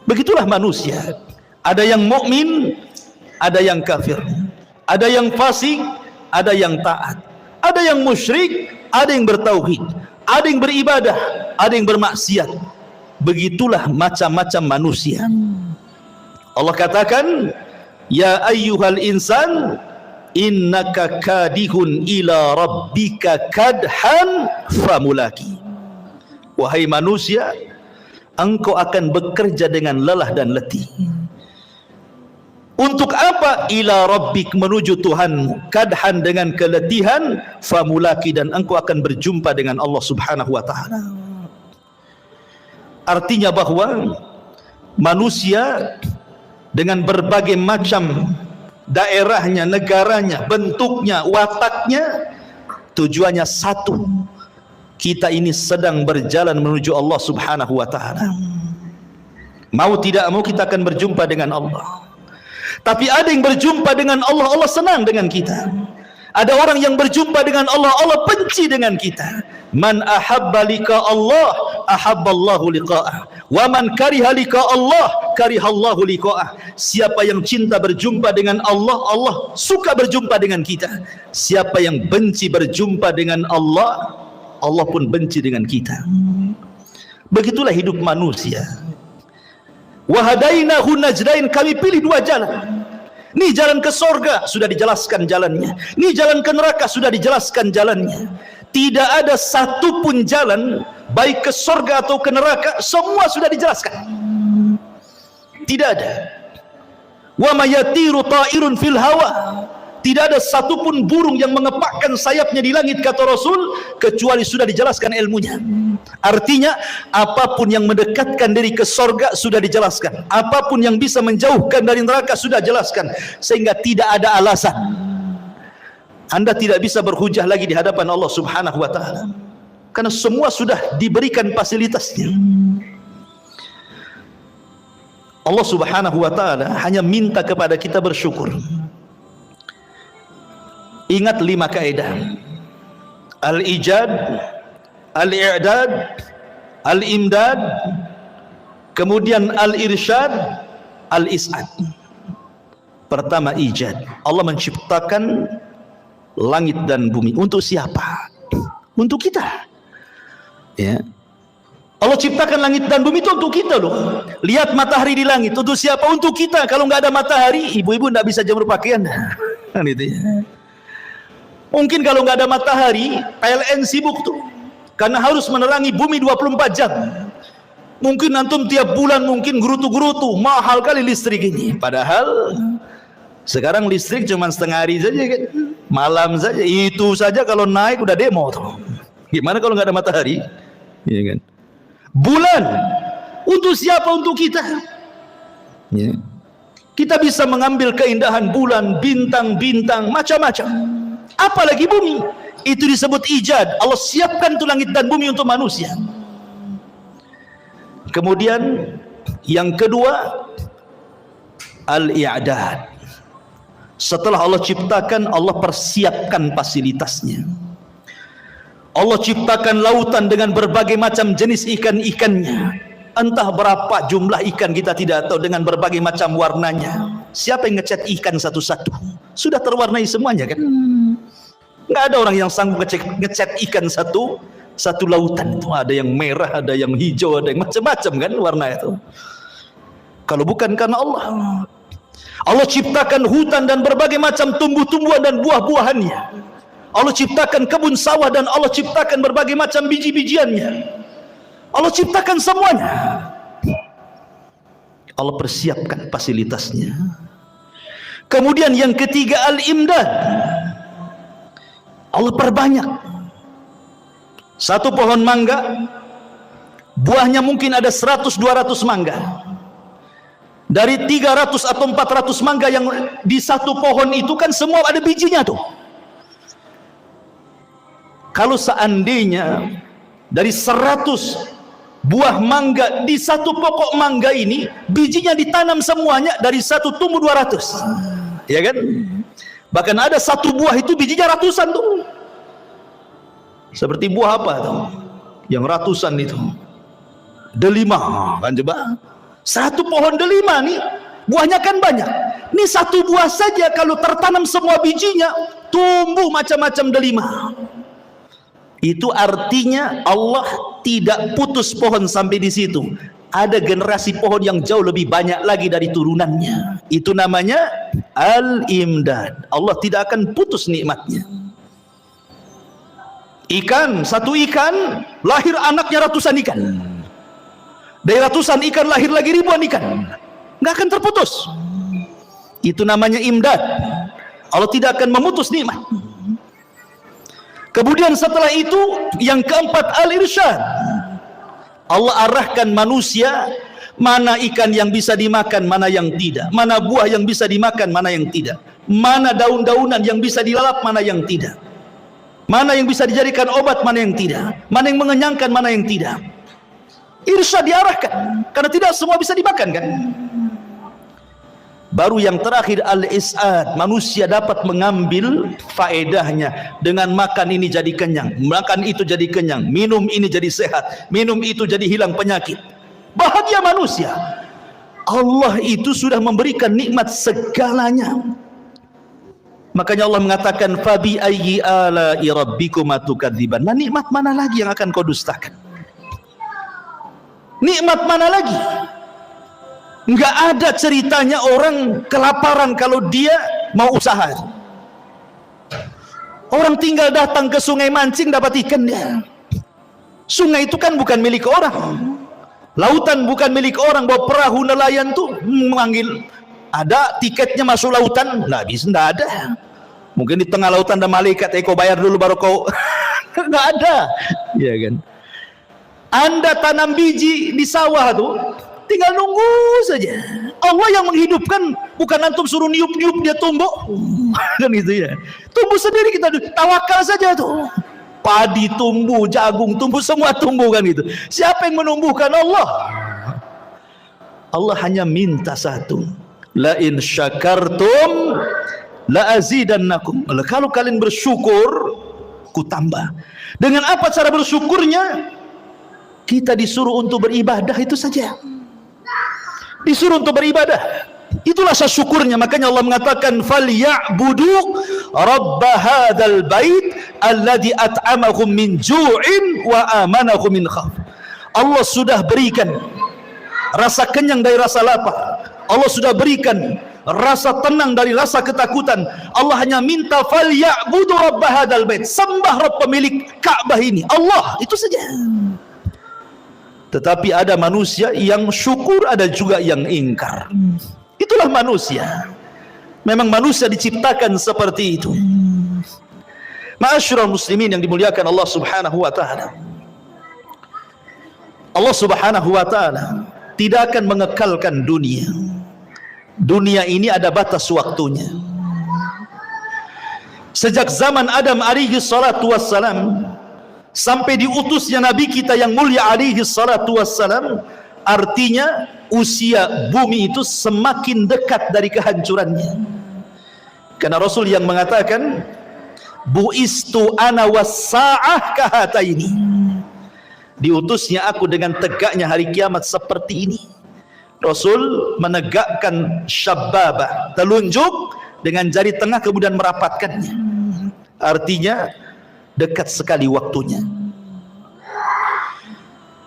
Begitulah manusia. Ada yang mukmin, ada yang kafir, ada yang fasik, ada yang taat, ada yang musyrik, ada yang bertauhid, ada yang beribadah, ada yang bermaksiat. Begitulah macam-macam manusia. Allah katakan, ya ayyuhal insan innaka kadihun ila rabbika kadhan famulaki. Wahai manusia, engkau akan bekerja dengan lelah dan letih. Untuk apa? Ila rabbik, menuju Tuhanmu, kadhan, dengan keletihan, famulaki, dan engkau akan berjumpa dengan Allah Subhanahu wa taala. Artinya bahwa manusia dengan berbagai macam daerahnya, negaranya, bentuknya, wataknya, tujuannya satu. Kita ini sedang berjalan menuju Allah Subhanahu wa taala. Mau tidak mau kita akan berjumpa dengan Allah. Tapi ada yang berjumpa dengan Allah, Allah senang dengan kita. Ada orang yang berjumpa dengan Allah, Allah benci dengan kita. Man ahabba liqa Allah, ahabballahu liqa'ah. Wa man kariha liqa Allah, karihallahu liqa'ah. Siapa yang cinta berjumpa dengan Allah, Allah suka berjumpa dengan kita. Siapa yang benci berjumpa dengan Allah, Allah pun benci dengan kita. Begitulah hidup manusia. Wa hadainahu najdain, kami pilih dua jalan. Ini jalan ke sorga, sudah dijelaskan jalannya. Ini jalan ke neraka, sudah dijelaskan jalannya. Tidak ada satupun jalan, baik ke sorga atau ke neraka, semua sudah dijelaskan. Tidak ada. Wa ma yatiru ta'irun fil hawa. Tidak ada satupun burung yang mengepakkan sayapnya di langit, kata Rasul, kecuali sudah dijelaskan ilmunya. Artinya apapun yang mendekatkan diri ke sorga sudah dijelaskan, apapun yang bisa menjauhkan dari neraka sudah jelaskan, sehingga tidak ada alasan Anda tidak bisa berhujah lagi di hadapan Allah Subhanahu wa taala, karena semua sudah diberikan fasilitasnya. Allah Subhanahu wa taala hanya minta kepada kita bersyukur. Ingat 5 kaidah: al-ijad, al-i'dad, al-imdad, kemudian al-irsyad, al-is'ad. Pertama, ijad. Allah menciptakan langit dan bumi. Untuk siapa? Untuk kita. Ya. Allah ciptakan langit dan bumi itu untuk kita loh. Lihat matahari di langit, untuk siapa? Untuk kita. Kalau nggak ada matahari, ibu-ibu nggak bisa jemur pakaian. Kan itu ya. Mungkin kalau nggak ada matahari, PLN sibuk tuh, karena harus menerangi bumi 24 jam. Mungkin antum tiap bulan mungkin gerutu-gerutu, mahal kali listrik ini. Padahal sekarang listrik cuma setengah hari saja kan, malam saja. Itu saja kalau naik udah demo tuh. Gimana kalau nggak ada matahari? Iya kan? Bulan untuk siapa? Untuk kita. Ya. Kita bisa mengambil keindahan bulan, bintang-bintang, macam-macam. Apalagi bumi, itu disebut ijad. Allah siapkan tuh langit dan bumi untuk manusia. Kemudian yang kedua, al-i'dad. Setelah Allah ciptakan, Allah persiapkan fasilitasnya. Allah ciptakan lautan dengan berbagai macam jenis ikan-ikannya. Entah berapa jumlah ikan kita tidak tahu, dengan berbagai macam warnanya. Siapa yang ngecat ikan satu-satu? Sudah terwarnai semuanya kan? Nggak ada orang yang sanggup ngecat ikan satu lautan itu. Ada yang merah, ada yang hijau, ada yang macam-macam kan warna itu. Kalau bukan karena Allah. Allah ciptakan hutan dan berbagai macam tumbuh-tumbuhan dan buah-buahannya. Allah ciptakan kebun sawah dan Allah ciptakan berbagai macam biji-bijiannya. Allah ciptakan semuanya. Allah persiapkan fasilitasnya. Kemudian yang ketiga, al-imdad. Allah perbanyak. Satu pohon mangga, buahnya mungkin ada 100-200 mangga. Dari 300 atau 400 mangga yang di satu pohon itu kan semua ada bijinya tuh. Kalau seandainya dari 100 buah mangga di satu pokok mangga ini, bijinya ditanam semuanya, dari satu tumbuh 200. Ya kan? Bahkan ada satu buah itu bijinya ratusan tuh. Seperti buah apa tuh? Yang ratusan itu. Delima kan, coba. Satu pohon delima nih, buahnya kan banyak. Ini satu buah saja kalau tertanam semua bijinya, tumbuh macam-macam delima. Itu artinya Allah tidak putus pohon sampai di situ. Ada generasi pohon yang jauh lebih banyak lagi dari turunannya. Itu namanya al-imdad. Allah tidak akan putus nikmatnya. Ikan, satu ikan lahir anaknya ratusan ikan. Dari ratusan ikan lahir lagi ribuan ikan. Nggak akan terputus. Itu namanya imdad. Allah tidak akan memutus nikmat. Kemudian setelah itu yang keempat, al-irsyad. Allah arahkan manusia, mana ikan yang bisa dimakan, mana yang tidak, mana buah yang bisa dimakan, mana yang tidak, mana daun-daunan yang bisa dilalap, mana yang tidak, mana yang bisa dijadikan obat, mana yang tidak, mana yang mengenyangkan, mana yang tidak. Irsyad diarahkan, karena tidak semua bisa dimakan kan. Baru yang terakhir, al-is'ad. Manusia dapat mengambil faedahnya. Dengan makan ini jadi kenyang, makan itu jadi kenyang, minum ini jadi sehat, minum itu jadi hilang penyakit. Bahagia manusia. Allah itu sudah memberikan nikmat segalanya. Makanya Allah mengatakan, fabi ayyi ala'i rabbikuma tukadziban. Nah, nikmat mana lagi yang akan kau dustakan? Nikmat mana lagi? Nggak ada ceritanya orang kelaparan kalau dia mau usaha. Orang tinggal datang ke sungai mancing dapat ikan dia. Sungai itu kan bukan milik orang. Lautan bukan milik orang. Bawa perahu nelayan tuh memanggil, ada tiketnya masuk lautan? Nggak bisa, nggak ada. Mungkin di tengah lautan ada malaikat, kau bayar dulu baru kau. Nggak ada, ya kan? Anda tanam biji di sawah tuh, tinggal nunggu saja. Allah yang menghidupkan, bukan antum suruh niup-niup dia tumbuh. Kan gitu ya. Tumbuh sendiri, kita tawakal saja tuh. Padi tumbuh, jagung tumbuh, semua tumbuh kan gitu. Siapa yang menumbuhkan? Allah. Allah hanya minta satu. La in syakartum la azidannakum. Kalau kalian bersyukur, ku tambah. Dengan apa cara bersyukurnya? Kita disuruh untuk beribadah, itu saja. Disuruh untuk beribadah, itulah syukurnya. Makanya Allah mengatakan falyabudu rabb hadzal bait alladzi at'amahum min ju'in wa amanahum min khauf. Allah sudah berikan rasa kenyang dari rasa lapar, Allah sudah berikan rasa tenang dari rasa ketakutan. Allah hanya minta falyabudu rabb hadzal bait, sembah Rabb pemilik Ka'bah ini, Allah, itu saja. Tetapi ada manusia yang syukur, ada juga yang ingkar. Itulah manusia. Memang manusia diciptakan seperti itu. Ma'asyiral muslimin yang dimuliakan Allah Subhanahu wa taala. Allah Subhanahu wa taala tidak akan mengekalkan dunia. Dunia ini ada batas waktunya. Sejak zaman Adam alaihi salatu wassalam sampai diutusnya Nabi kita yang mulia alaihi salatu wassalam, artinya usia bumi itu semakin dekat dari kehancurannya. Karena Rasul yang mengatakan bu'istu ana was-sa'ah kahataini, diutusnya aku dengan tegaknya hari kiamat seperti ini. Rasul menegakkan syabbabah, telunjuk dengan jari tengah kemudian merapatkannya, artinya dekat sekali waktunya.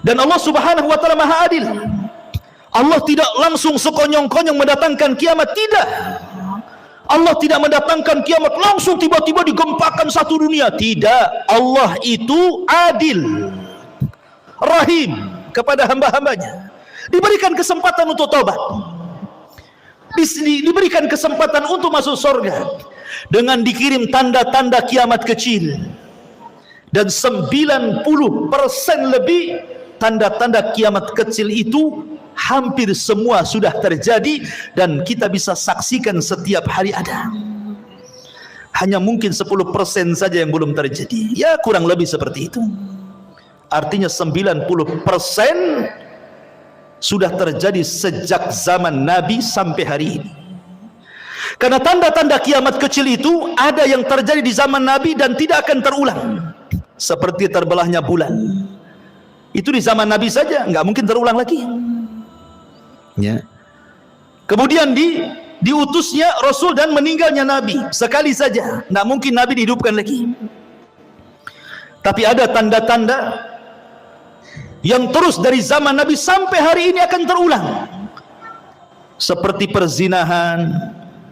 Dan Allah Subhanahu wa taala Maha Adil. Allah tidak langsung sekonyong-konyong mendatangkan kiamat, tidak. Allah tidak mendatangkan kiamat langsung tiba-tiba digempakan satu dunia, tidak. Allah itu adil, rahim kepada hamba-hambanya. Diberikan kesempatan untuk taubat, diberikan kesempatan untuk masuk surga dengan dikirim tanda-tanda kiamat kecil. Dan 90% lebih tanda-tanda kiamat kecil itu hampir semua sudah terjadi dan kita bisa saksikan setiap hari ada. Hanya mungkin 10% saja yang belum terjadi. Ya kurang lebih seperti itu. Artinya 90% sudah terjadi sejak zaman Nabi sampai hari ini. Karena tanda-tanda kiamat kecil itu ada yang terjadi di zaman Nabi dan tidak akan terulang. Seperti terbelahnya bulan, itu di zaman Nabi saja, nggak mungkin terulang lagi. Ya. Kemudian diutusnya Rasul dan meninggalnya Nabi sekali saja, nggak mungkin Nabi dihidupkan lagi. Tapi ada tanda-tanda yang terus dari zaman Nabi sampai hari ini akan terulang, seperti perzinahan,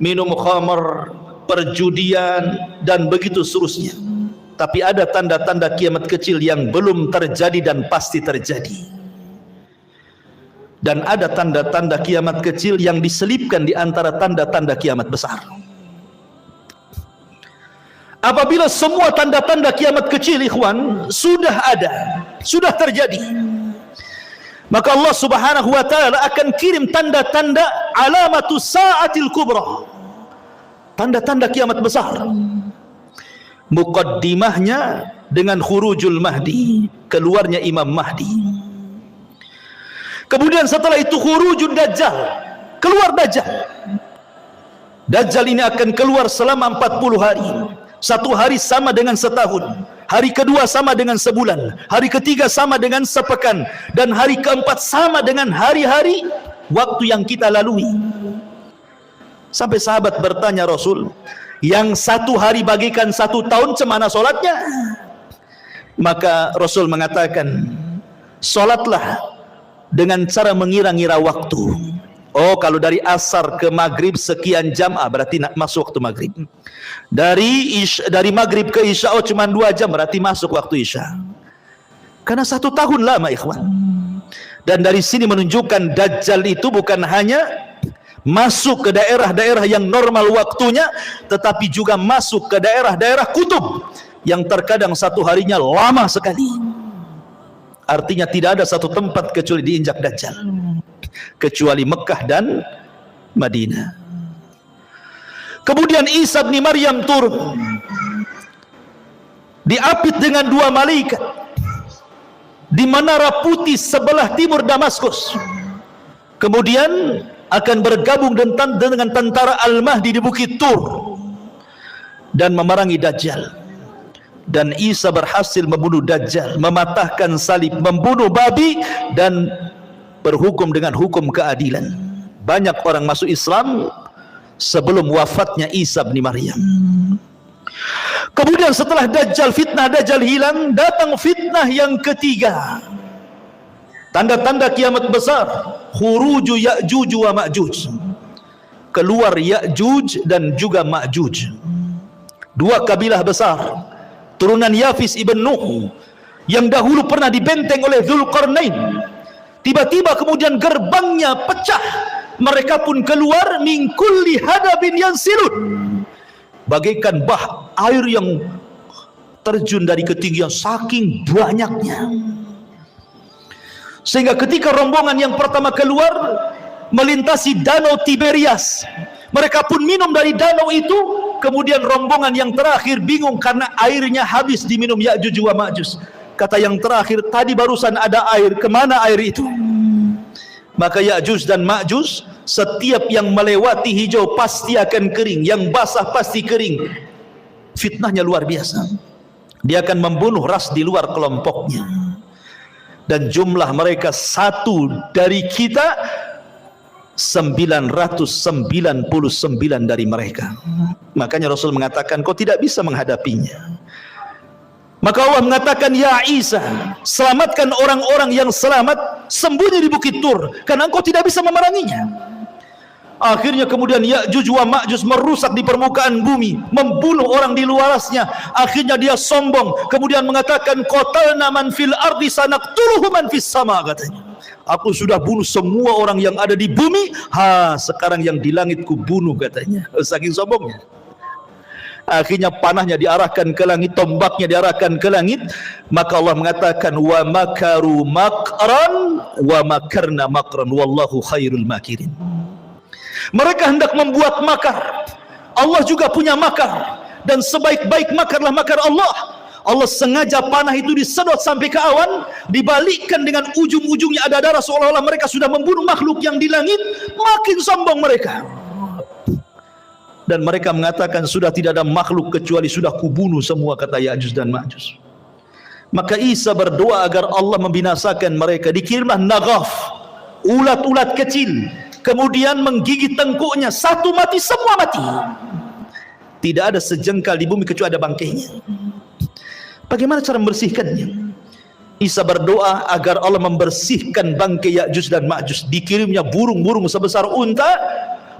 minum khamr, perjudian, dan begitu seterusnya. Tapi ada tanda-tanda kiamat kecil yang belum terjadi dan pasti terjadi. Dan ada tanda-tanda kiamat kecil yang diselipkan di antara tanda-tanda kiamat besar. Apabila semua tanda-tanda kiamat kecil, ikhwan, sudah ada, sudah terjadi, maka Allah Subhanahu wa taala akan kirim tanda-tanda alamatus sa'atil kubra, tanda-tanda kiamat besar. Muqaddimahnya dengan khurujul Mahdi, keluarnya Imam Mahdi. Kemudian setelah itu khurujul Dajjal, keluar Dajjal. Dajjal ini akan keluar selama 40 hari. Satu hari sama dengan setahun, hari kedua sama dengan sebulan, hari ketiga sama dengan sepekan, dan hari keempat sama dengan hari-hari waktu yang kita lalui. Sampai sahabat bertanya Rasul, yang satu hari bagikan satu tahun, cemana solatnya? Maka Rasul mengatakan, solatlah dengan cara mengira-ngira waktu. Oh, kalau dari asar ke maghrib sekian jam, berarti masuk waktu maghrib. Dari maghrib ke isya, oh cuma 2 jam, berarti masuk waktu isya. Karena 1 tahun lama, ikhwan. Dan dari sini menunjukkan Dajjal itu bukan hanya masuk ke daerah-daerah yang normal waktunya, tetapi juga masuk ke daerah-daerah kutub yang terkadang satu harinya lama sekali. Artinya tidak ada satu tempat kecuali diinjak Dajjal, kecuali Mekah dan Madinah. Kemudian Isa bin Maryam turun, diapit dengan 2 malaikat di menara putih sebelah timur Damaskus. Kemudian akan bergabung dengan tentara Al-Mahdi di Bukit Tur dan memerangi Dajjal. Dan Isa berhasil membunuh Dajjal, mematahkan salib, membunuh babi, dan berhukum dengan hukum keadilan. Banyak orang masuk Islam sebelum wafatnya Isa bin Maryam. Kemudian setelah fitnah Dajjal hilang, datang fitnah yang ketiga. Tanda-tanda kiamat besar, khuruju Ya'juj wa Ma'juj. Keluar Ya'juj dan juga Ma'juj. 2 kabilah besar, turunan Yafis ibn Nuh, yang dahulu pernah dibenteng oleh Dzulqarnain. Tiba-tiba kemudian gerbangnya pecah, mereka pun keluar min kulli hadabin yansilun, bagaikan bah air yang terjun dari ketinggian saking banyaknya. Sehingga ketika rombongan yang pertama keluar melintasi danau Tiberias, mereka pun minum dari danau itu. Kemudian rombongan yang terakhir bingung karena airnya habis diminum Ya'juj wa Ma'juj. Kata yang terakhir, tadi barusan ada air, kemana air itu? Maka Ya'juj dan Ma'juj, setiap yang melewati hijau pasti akan kering, yang basah pasti kering. Fitnahnya luar biasa. Dia akan membunuh ras di luar kelompoknya. Dan jumlah mereka satu dari kita 999 dari mereka. Makanya Rasul mengatakan, kau tidak bisa menghadapinya. Maka Allah mengatakan, ya Isa, selamatkan orang-orang yang selamat, sembunyi di Bukit Tur, karena engkau tidak bisa memeranginya. Akhirnya kemudian Ya'juj wa Ma'juj merusak di permukaan bumi, membunuh orang di luarasnya. Akhirnya dia sombong, kemudian mengatakan, qatalna man fil ardi sanaqtuluhu man fis sama, katanya. Aku sudah bunuh semua orang yang ada di bumi, sekarang yang di langit ku bunuh, katanya. Saking sombongnya. Akhirnya panahnya diarahkan ke langit, tombaknya diarahkan ke langit. Maka Allah mengatakan, wa makaru makran wa makarna makran wallahu khairul makirin. Mereka hendak membuat makar, Allah juga punya makar, dan sebaik-baik makarlah makar Allah. Allah sengaja panah itu disedot sampai ke awan, dibalikkan dengan ujung-ujungnya ada darah, seolah-olah mereka sudah membunuh makhluk yang di langit. Makin sombong mereka, dan mereka mengatakan, sudah tidak ada makhluk kecuali sudah kubunuh semua, kata Ya'juj dan Ma'juj. Maka Isa berdoa agar Allah membinasakan mereka. Dikirimlah Naghaf, ulat-ulat kecil, kemudian menggigit tengkuknya, satu mati, semua mati. Tidak ada sejengkal di bumi kecuali ada bangkainya. Bagaimana cara membersihkannya? Isa berdoa agar Allah membersihkan bangkai Ya'juj dan Ma'juj. Dikirimnya burung-burung sebesar unta,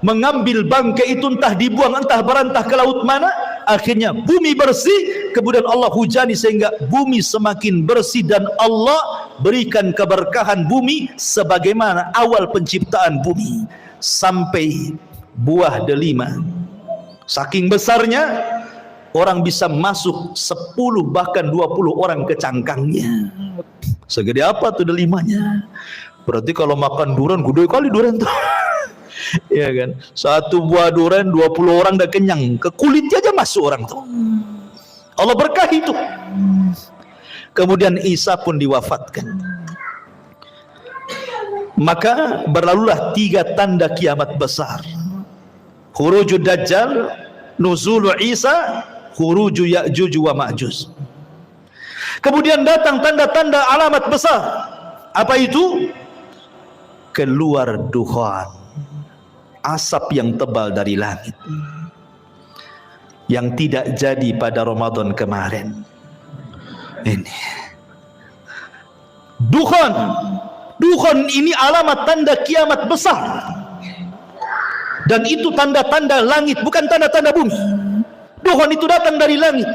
mengambil bangkai itu, entah dibuang, entah berantah ke laut mana. Akhirnya bumi bersih, kemudian Allah hujani sehingga bumi semakin bersih, dan Allah berikan keberkahan bumi sebagaimana awal penciptaan bumi, sampai buah delima. Saking besarnya, orang bisa masuk 10 bahkan 20 orang ke cangkangnya. Segede apa tuh delimanya? Berarti kalau makan durian, gede kali durian tuh. Ya kan, satu buah durian 20 orang udah kenyang, ke kulitnya aja masuk orang tuh. Allah berkahi itu. Kemudian Isa pun diwafatkan. Maka berlalulah 3 tanda kiamat besar: khurujud Dajjal, nuzulu Isa, khuruju Ya'juj wa Ma'juj. Kemudian datang tanda-tanda alamat besar. Apa itu? Keluar dukhan, asap yang tebal dari langit, yang tidak jadi pada Ramadan kemarin. Ini dukhan. Dukhan ini alamat tanda kiamat besar, dan itu tanda-tanda langit, bukan tanda-tanda bumi. Dukhan itu datang dari langit,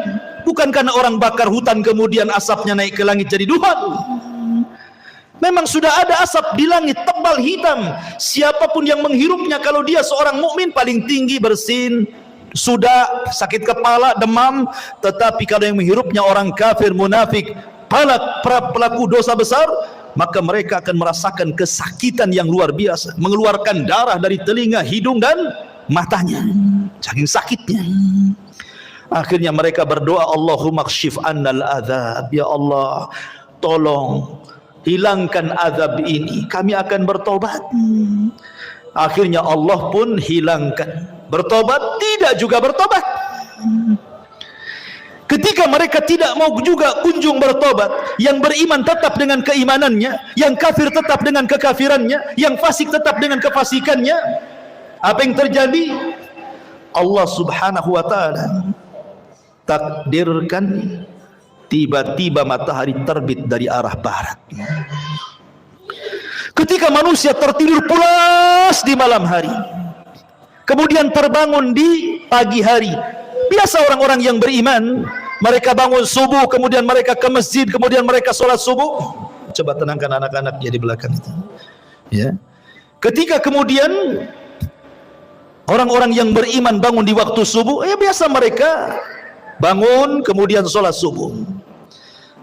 bukan karena orang bakar hutan kemudian asapnya naik ke langit jadi dukhan. Memang sudah ada asap di langit, tebal hitam. Siapapun yang menghirupnya, kalau dia seorang mukmin, paling tinggi bersin, sudah sakit kepala, demam. Tetapi kalau yang menghirupnya orang kafir, munafik, para pelaku dosa besar, maka mereka akan merasakan kesakitan yang luar biasa, mengeluarkan darah dari telinga, hidung dan matanya, saking sakitnya. Akhirnya mereka berdoa, Allahumma kshif annal adzab, ya Allah tolong hilangkan azab ini, kami akan bertobat. Akhirnya Allah pun hilangkan. Bertobat? Tidak juga bertobat. Ketika mereka tidak mau juga kunjung bertobat, yang beriman tetap dengan keimanannya, yang kafir tetap dengan kekafirannya, yang fasik tetap dengan kefasikannya, apa yang terjadi? Allah subhanahu wa ta'ala takdirkan tiba-tiba matahari terbit dari arah barat. Ketika manusia tertidur pulas di malam hari, kemudian terbangun di pagi hari. Biasa orang-orang yang beriman, mereka bangun subuh, kemudian mereka ke masjid, kemudian mereka sholat subuh. Coba tenangkan anak-anaknya di belakang itu. Ya. Ketika kemudian orang-orang yang beriman bangun di waktu subuh, ya biasa mereka bangun kemudian sholat subuh.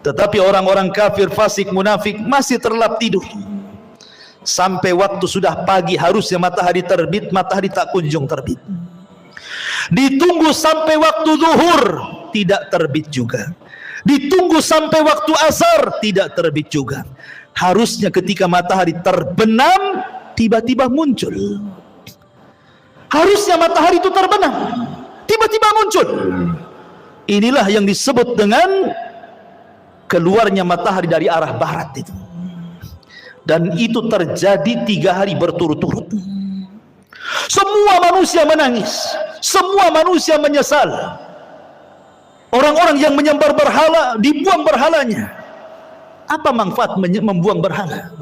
Tetapi orang-orang kafir, fasik, munafik masih terlelap tidur. Sampai waktu sudah pagi, harusnya matahari terbit, matahari tak kunjung terbit. Ditunggu sampai waktu zuhur, tidak terbit juga. Ditunggu sampai waktu asar, tidak terbit juga. Harusnya ketika matahari terbenam, tiba-tiba muncul. Harusnya matahari itu terbenam, tiba-tiba muncul. Inilah yang disebut dengan keluarnya matahari dari arah barat itu. Dan itu terjadi 3 hari berturut-turut. Semua manusia menangis, semua manusia menyesal. Orang-orang yang menyembah berhala, dibuang berhalanya. Apa manfaat membuang berhala?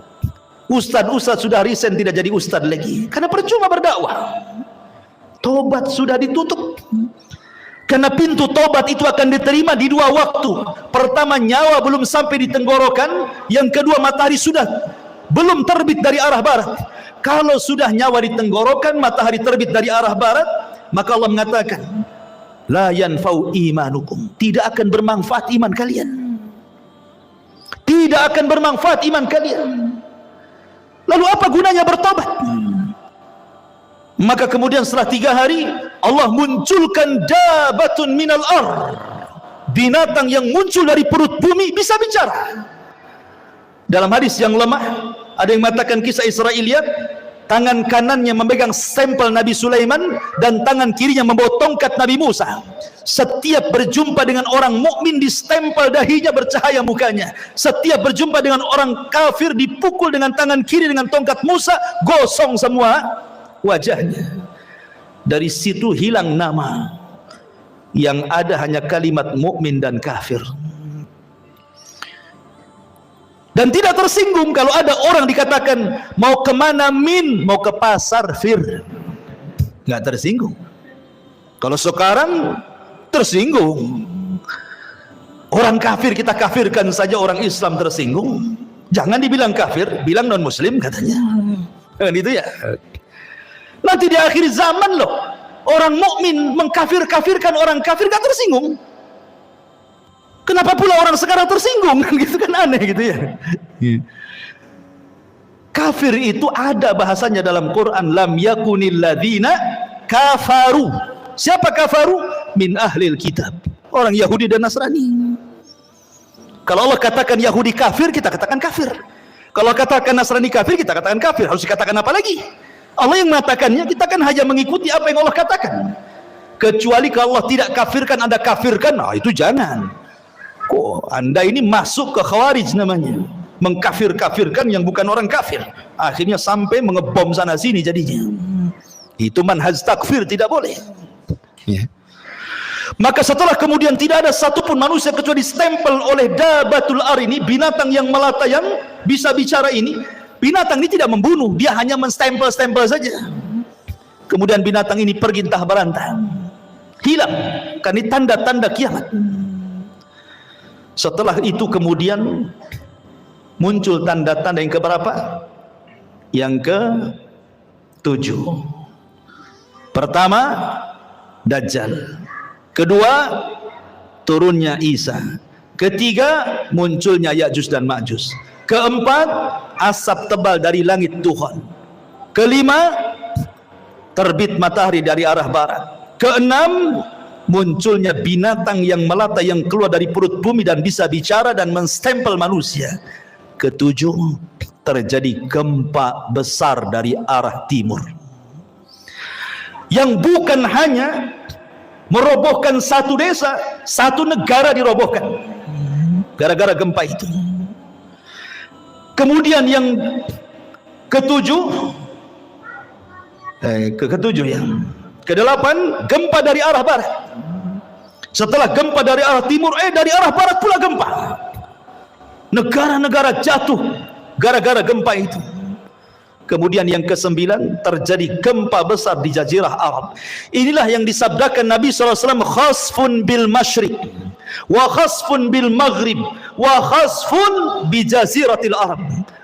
Ustadz sudah resign, tidak jadi ustadz lagi, karena percuma berdakwah. Tobat sudah ditutup, karena pintu tobat itu akan diterima di 2 waktu. Pertama, nyawa belum sampai di tenggorokan. Yang kedua, matahari sudah belum terbit dari arah barat. Kalau sudah nyawa di tenggorokan, matahari terbit dari arah barat, maka Allah mengatakan, la yanfa'u imanukum, tidak akan bermanfaat iman kalian. Tidak akan bermanfaat iman kalian. Lalu apa gunanya bertobat? Maka kemudian setelah 3 hari, Allah munculkan dabatun minal ar, binatang yang muncul dari perut bumi bisa bicara. Dalam hadis yang lemah, ada yang mengatakan kisah Israiliyat, tangan kanannya memegang stempel Nabi Sulaiman dan tangan kirinya membawa tongkat Nabi Musa. Setiap berjumpa dengan orang mukmin distempel dahinya, bercahaya mukanya. Setiap berjumpa dengan orang kafir dipukul dengan tangan kiri dengan tongkat Musa, gosong semua wajahnya. Dari situ hilang nama, yang ada hanya kalimat mukmin dan kafir. Dan tidak tersinggung kalau ada orang dikatakan mau kemana min, mau ke pasar fir, nggak tersinggung. Kalau sekarang tersinggung, orang kafir kita kafirkan saja, orang Islam tersinggung. Jangan dibilang kafir, bilang non muslim katanya, kan itu ya. Nanti di akhir zaman loh, orang mukmin mengkafir-kafirkan orang kafir, nggak tersinggung. Kenapa pula orang sekarang tersinggung? Kan gitu kan, aneh gitu ya. Kafir itu ada bahasanya dalam Quran, lam yakunil ladzina kafaru. Siapa kafaru? Min ahlil kitab, orang Yahudi dan Nasrani. Kalau Allah katakan Yahudi kafir, kita katakan kafir. Kalau katakan Nasrani kafir, kita katakan kafir. Harus dikatakan apa lagi? Allah yang mengatakannya, kita kan hanya mengikuti apa yang Allah katakan. Kecuali kalau Allah tidak kafirkan, Anda kafirkan, nah itu jangan. Kok Anda ini masuk ke khawarij namanya, mengkafir-kafirkan yang bukan orang kafir, akhirnya sampai mengebom sana sini jadinya. Itu manhaj takfir, tidak boleh ya. Maka setelah kemudian tidak ada satupun manusia kecuali stempel oleh dabatul ar ini, binatang yang melata yang bisa bicara ini. Binatang ini tidak membunuh, dia hanya menstempel-stempel saja. Kemudian binatang ini pergi entah berantah, hilang, kan ini tanda-tanda kiamat. Setelah itu kemudian muncul tanda-tanda yang keberapa? Yang ke-7. Pertama, Dajjal. Kedua, turunnya Isa. Ketiga, munculnya Ya'juj dan Ma'juj. Keempat, asap tebal dari langit Tuhan. Kelima, terbit matahari dari arah barat. Keenam, munculnya binatang yang melata yang keluar dari perut bumi dan bisa bicara dan menstempel manusia. Ketujuh, terjadi gempa besar dari arah timur, yang bukan hanya merobohkan satu desa, satu negara dirobohkan gara-gara gempa itu. Kemudian yang ketujuh, kedelapan, gempa dari arah barat. Setelah gempa dari arah timur, dari arah barat pula gempa. Negara-negara jatuh gara-gara gempa itu. Kemudian yang kesembilan, terjadi gempa besar di Jazirah Arab. Inilah yang disabdakan Nabi SAW, khasfun bil masyriq wa khasfun bil maghrib wa khasfun bi jaziratil Arab.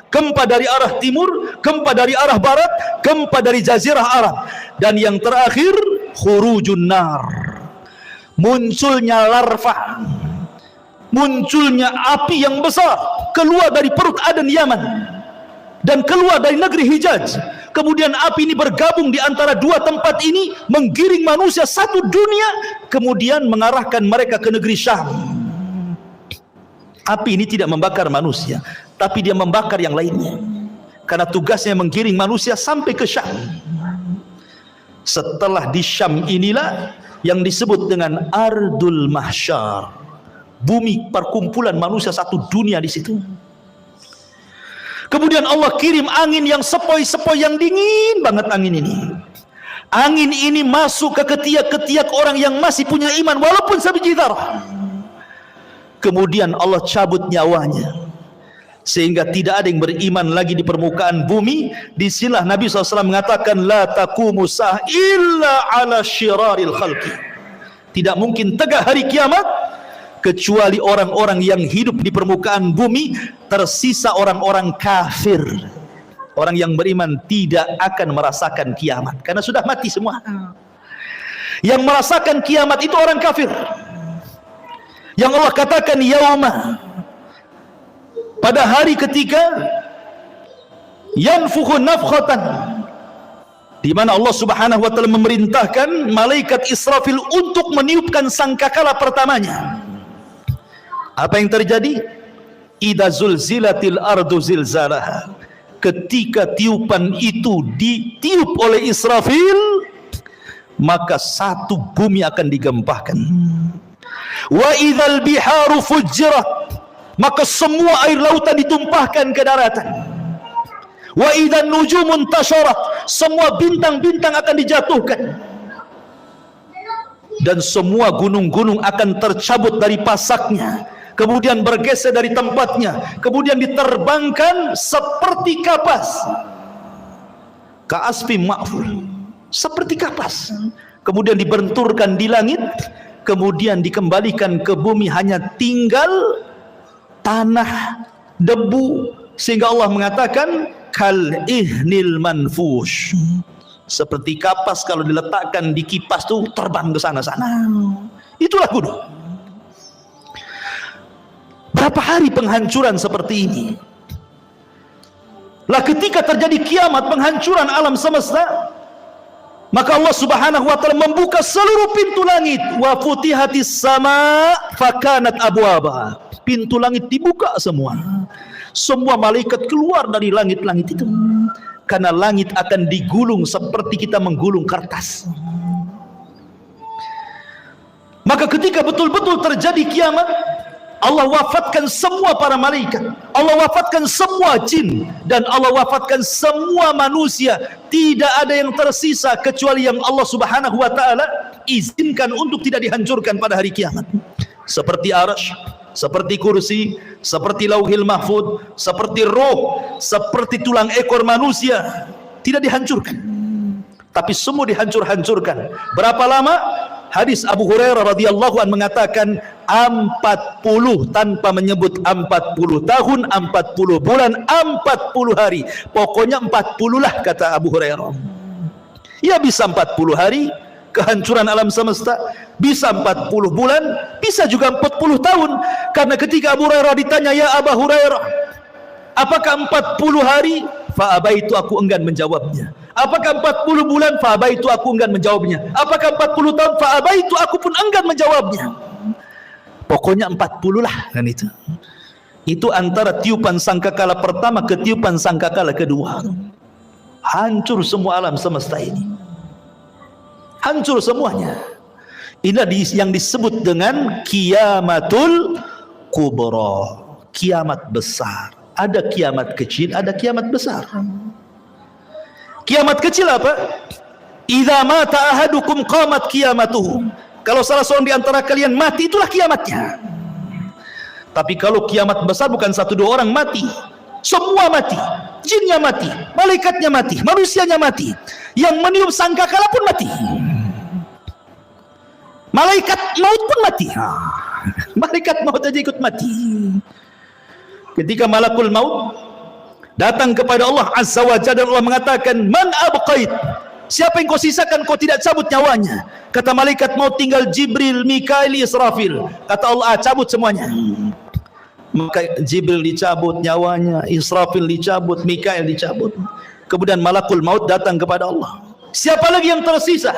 Gempa dari arah timur, gempa dari arah barat, gempa dari Jazirah Arab. Dan yang terakhir, khurujun nar, munculnya larva, munculnya api yang besar keluar dari perut Aden Yaman dan keluar dari negeri Hijaz. Kemudian api ini bergabung di antara dua tempat ini, menggiring manusia satu dunia, kemudian mengarahkan mereka ke negeri Syam. Api ini tidak membakar manusia, tapi dia membakar yang lainnya, karena tugasnya menggiring manusia sampai ke Syam. Setelah di Syam inilah yang disebut dengan Ardul Mahsyar, bumi perkumpulan manusia satu dunia di situ. Kemudian Allah kirim angin yang sepoi-sepoi, yang dingin banget angin ini. Angin ini masuk ke ketiak-ketiak orang yang masih punya iman walaupun sebiji darah. Kemudian Allah cabut nyawanya, sehingga tidak ada yang beriman lagi di permukaan bumi. Disinilah Nabi SAW mengatakan, la taqumu sa'ah illa ala syiraril khalqi. Tidak mungkin tegak hari kiamat kecuali orang-orang yang hidup di permukaan bumi, tersisa orang-orang kafir. Orang yang beriman tidak akan merasakan kiamat, karena sudah mati semua. Yang merasakan kiamat itu orang kafir, yang Allah katakan yauma, pada hari ketika yanfukhu nafkhatan, di mana Allah Subhanahu wa taala memerintahkan malaikat Israfil untuk meniupkan sangkakala pertamanya. Apa yang terjadi? Idza zulzilatil ardu zilzalaha. Ketika tiupan itu ditiup oleh Israfil, maka satu bumi akan digempakan. Wa idzal biharu fujjirat, maka semua air lautan ditumpahkan ke daratan. Wa idzan nujumun tasharat, semua bintang-bintang akan dijatuhkan. Dan semua gunung-gunung akan tercabut dari pasaknya, kemudian bergeser dari tempatnya, kemudian diterbangkan seperti kapas. Ka'asfi ma'ful, seperti kapas. Kemudian dibenturkan di langit, kemudian dikembalikan ke bumi, hanya tinggal tanah, debu. Sehingga Allah mengatakan kal ihnil manfush, seperti kapas kalau diletakkan di kipas tuh terbang ke sana-sana. Itulah gunung. Berapa hari penghancuran seperti ini? Lah ketika terjadi kiamat, penghancuran alam semesta, maka Allah Subhanahu wa taala membuka seluruh pintu langit. Wa futihatis sama fakanat abwaba. Pintu langit dibuka semua. Semua malaikat keluar dari langit-langit itu. Karena langit akan digulung seperti kita menggulung kertas. Maka ketika betul-betul terjadi kiamat, Allah wafatkan semua para malaikat, Allah wafatkan semua jin, dan Allah wafatkan semua manusia. Tidak ada yang tersisa kecuali yang Allah Subhanahu wa taala izinkan untuk tidak dihancurkan pada hari kiamat. Seperti Arsy, seperti kursi, seperti lauhil mahfud, seperti roh, seperti tulang ekor manusia, tidak dihancurkan, tapi semua dihancur-hancurkan. Berapa lama? Hadis Abu Hurairah radhiyallahu anhu mengatakan 40, tanpa menyebut 40 tahun, 40 bulan, 40 hari. Pokoknya 40 lah kata Abu Hurairah. Ya bisa 40 hari, kehancuran alam semesta, bisa 40 bulan, bisa juga 40 tahun. Karena ketika Abu Hurairah ditanya, ya Abu Hurairah, apakah 40 hari? Fa'abaitu, aku enggan menjawabnya. Apakah 40 bulan? Fa'abaitu, aku enggan menjawabnya. Apakah 40 tahun? Fa'abaitu, aku pun enggan menjawabnya. Pokoknya 40 lah kan itu. Itu antara tiupan sangkakala pertama ke tiupan sangkakala kedua. Hancur semua alam semesta ini. Hancur semuanya. Inilah yang disebut dengan kiamatul kubra, kiamat besar. Ada kiamat kecil, ada kiamat besar. Kiamat kecil apa? Idza mata ahadukum qamat qiyamatuhu. Kalau salah seorang di antara kalian mati, itulah kiamatnya. Tapi kalau kiamat besar bukan 1-2 orang mati, semua mati. Jinnya mati, malaikatnya mati, manusianya mati. Yang meniup sangkakala pun mati. Malaikat maut pun mati. Malaikat maut aja ikut mati. Ketika malakul maut datang kepada Allah Azza wa Jalla, dan Allah mengatakan, man abqait, siapa yang kau sisakan, kau tidak cabut nyawanya. Kata malaikat maut, tinggal Jibril, Mikail, Israfil. Kata Allah, cabut semuanya. Maka Jibril dicabut nyawanya, Israfil dicabut, Mikail dicabut. Kemudian malakul maut datang kepada Allah, siapa lagi yang tersisa?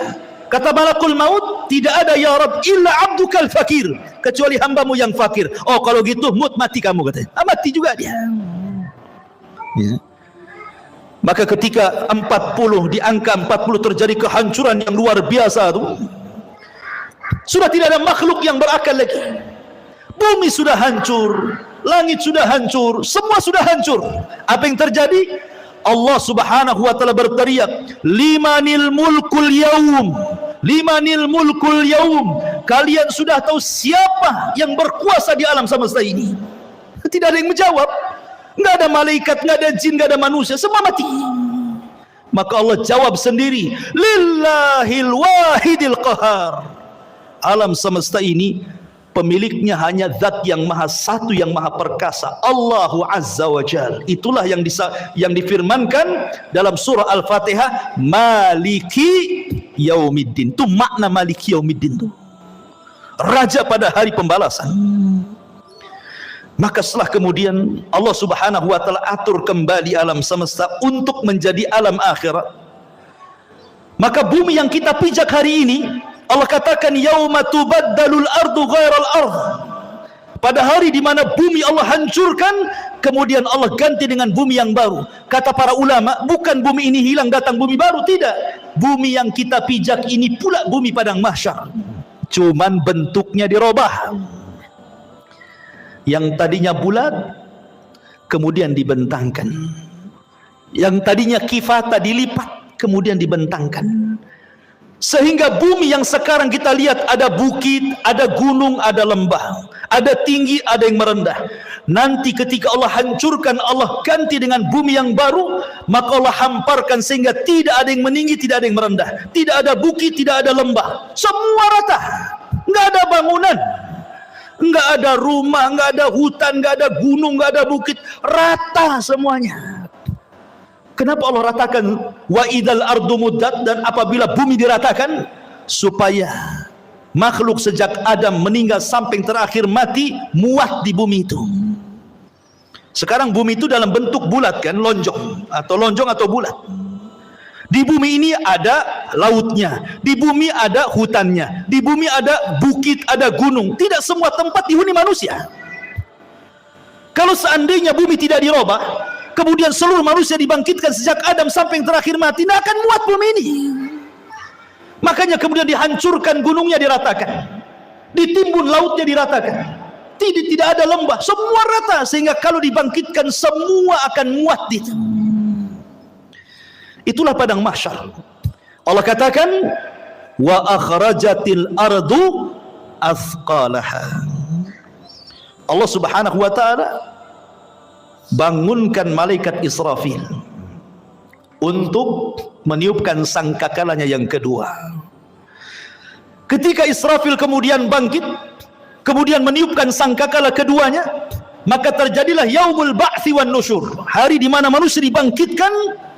Kata malakul maut, tidak ada ya Rabb illa abdukal fakir, kecuali hambamu yang fakir. Oh kalau gitu mati kamu, katanya. Mati juga dia. Ya. Maka ketika 40, di angka 40 terjadi kehancuran yang luar biasa itu, sudah tidak ada makhluk yang berakal lagi. Bumi sudah hancur, langit sudah hancur, semua sudah hancur. Apa yang terjadi? Allah Subhanahu wa taala berteriak, limanil mulkul yaum, limanil mulkul yaum. Kalian sudah tahu siapa yang berkuasa di alam semesta ini? Tidak ada yang menjawab. Enggak ada malaikat, enggak ada jin, enggak ada manusia, semua mati. Maka Allah jawab sendiri, lillahil wahidil qahar. Alam semesta ini pemiliknya hanya zat yang maha satu, yang maha perkasa, Allahu Azza wa Jal. Itulah yang difirmankan dalam surah Al-Fatihah, Maliki Yaumiddin. Itu makna Maliki Yaumiddin itu, raja pada hari pembalasan. Maka setelah kemudian Allah Subhanahu wa taala atur kembali alam semesta untuk menjadi alam akhirat. Maka bumi yang kita pijak hari ini, Allah katakan yauma tubaddalul ardu ghairal ardh. Pada hari di mana bumi Allah hancurkan, kemudian Allah ganti dengan bumi yang baru. Kata para ulama, bukan bumi ini hilang datang bumi baru, tidak. Bumi yang kita pijak ini pula bumi padang mahsyar. Cuman bentuknya dirubah. Yang tadinya bulat kemudian dibentangkan. Yang tadinya kifata dilipat kemudian dibentangkan. Sehingga bumi yang sekarang kita lihat ada bukit, ada gunung, ada lembah, ada tinggi, ada yang merendah. Nanti ketika Allah hancurkan, Allah ganti dengan bumi yang baru, maka Allah hamparkan sehingga tidak ada yang meninggi, tidak ada yang merendah, tidak ada bukit, tidak ada lembah, semua rata, nggak ada bangunan, nggak ada rumah, nggak ada hutan, nggak ada gunung, nggak ada bukit, rata semuanya. Kenapa Allah ratakan wa idal ardu muddat, dan apabila bumi diratakan supaya makhluk sejak Adam meninggal sampai yang terakhir mati muat di bumi itu. Sekarang bumi itu dalam bentuk bulat kan, lonjong atau bulat. Di bumi ini ada lautnya, di bumi ada hutannya, di bumi ada bukit, ada gunung. Tidak semua tempat dihuni manusia. Kalau seandainya bumi tidak dirubah, kemudian seluruh manusia dibangkitkan sejak Adam sampai yang terakhir mati, tidak akan muat bumi ini. Makanya kemudian dihancurkan, gunungnya diratakan, ditimbun lautnya diratakan, tidak ada lembah, semua rata, sehingga kalau dibangkitkan semua akan muat di situ. Itulah padang mahsyar. Allah katakan wa akhrajatil ardu athqalaha. Allah Subhanahu wa taala bangunkan malaikat Israfil untuk meniupkan sangkakalanya yang kedua. Ketika Israfil kemudian bangkit, kemudian meniupkan sangkakala keduanya, maka terjadilah yaumul ba'tsi wan nusyur, hari di mana manusia dibangkitkan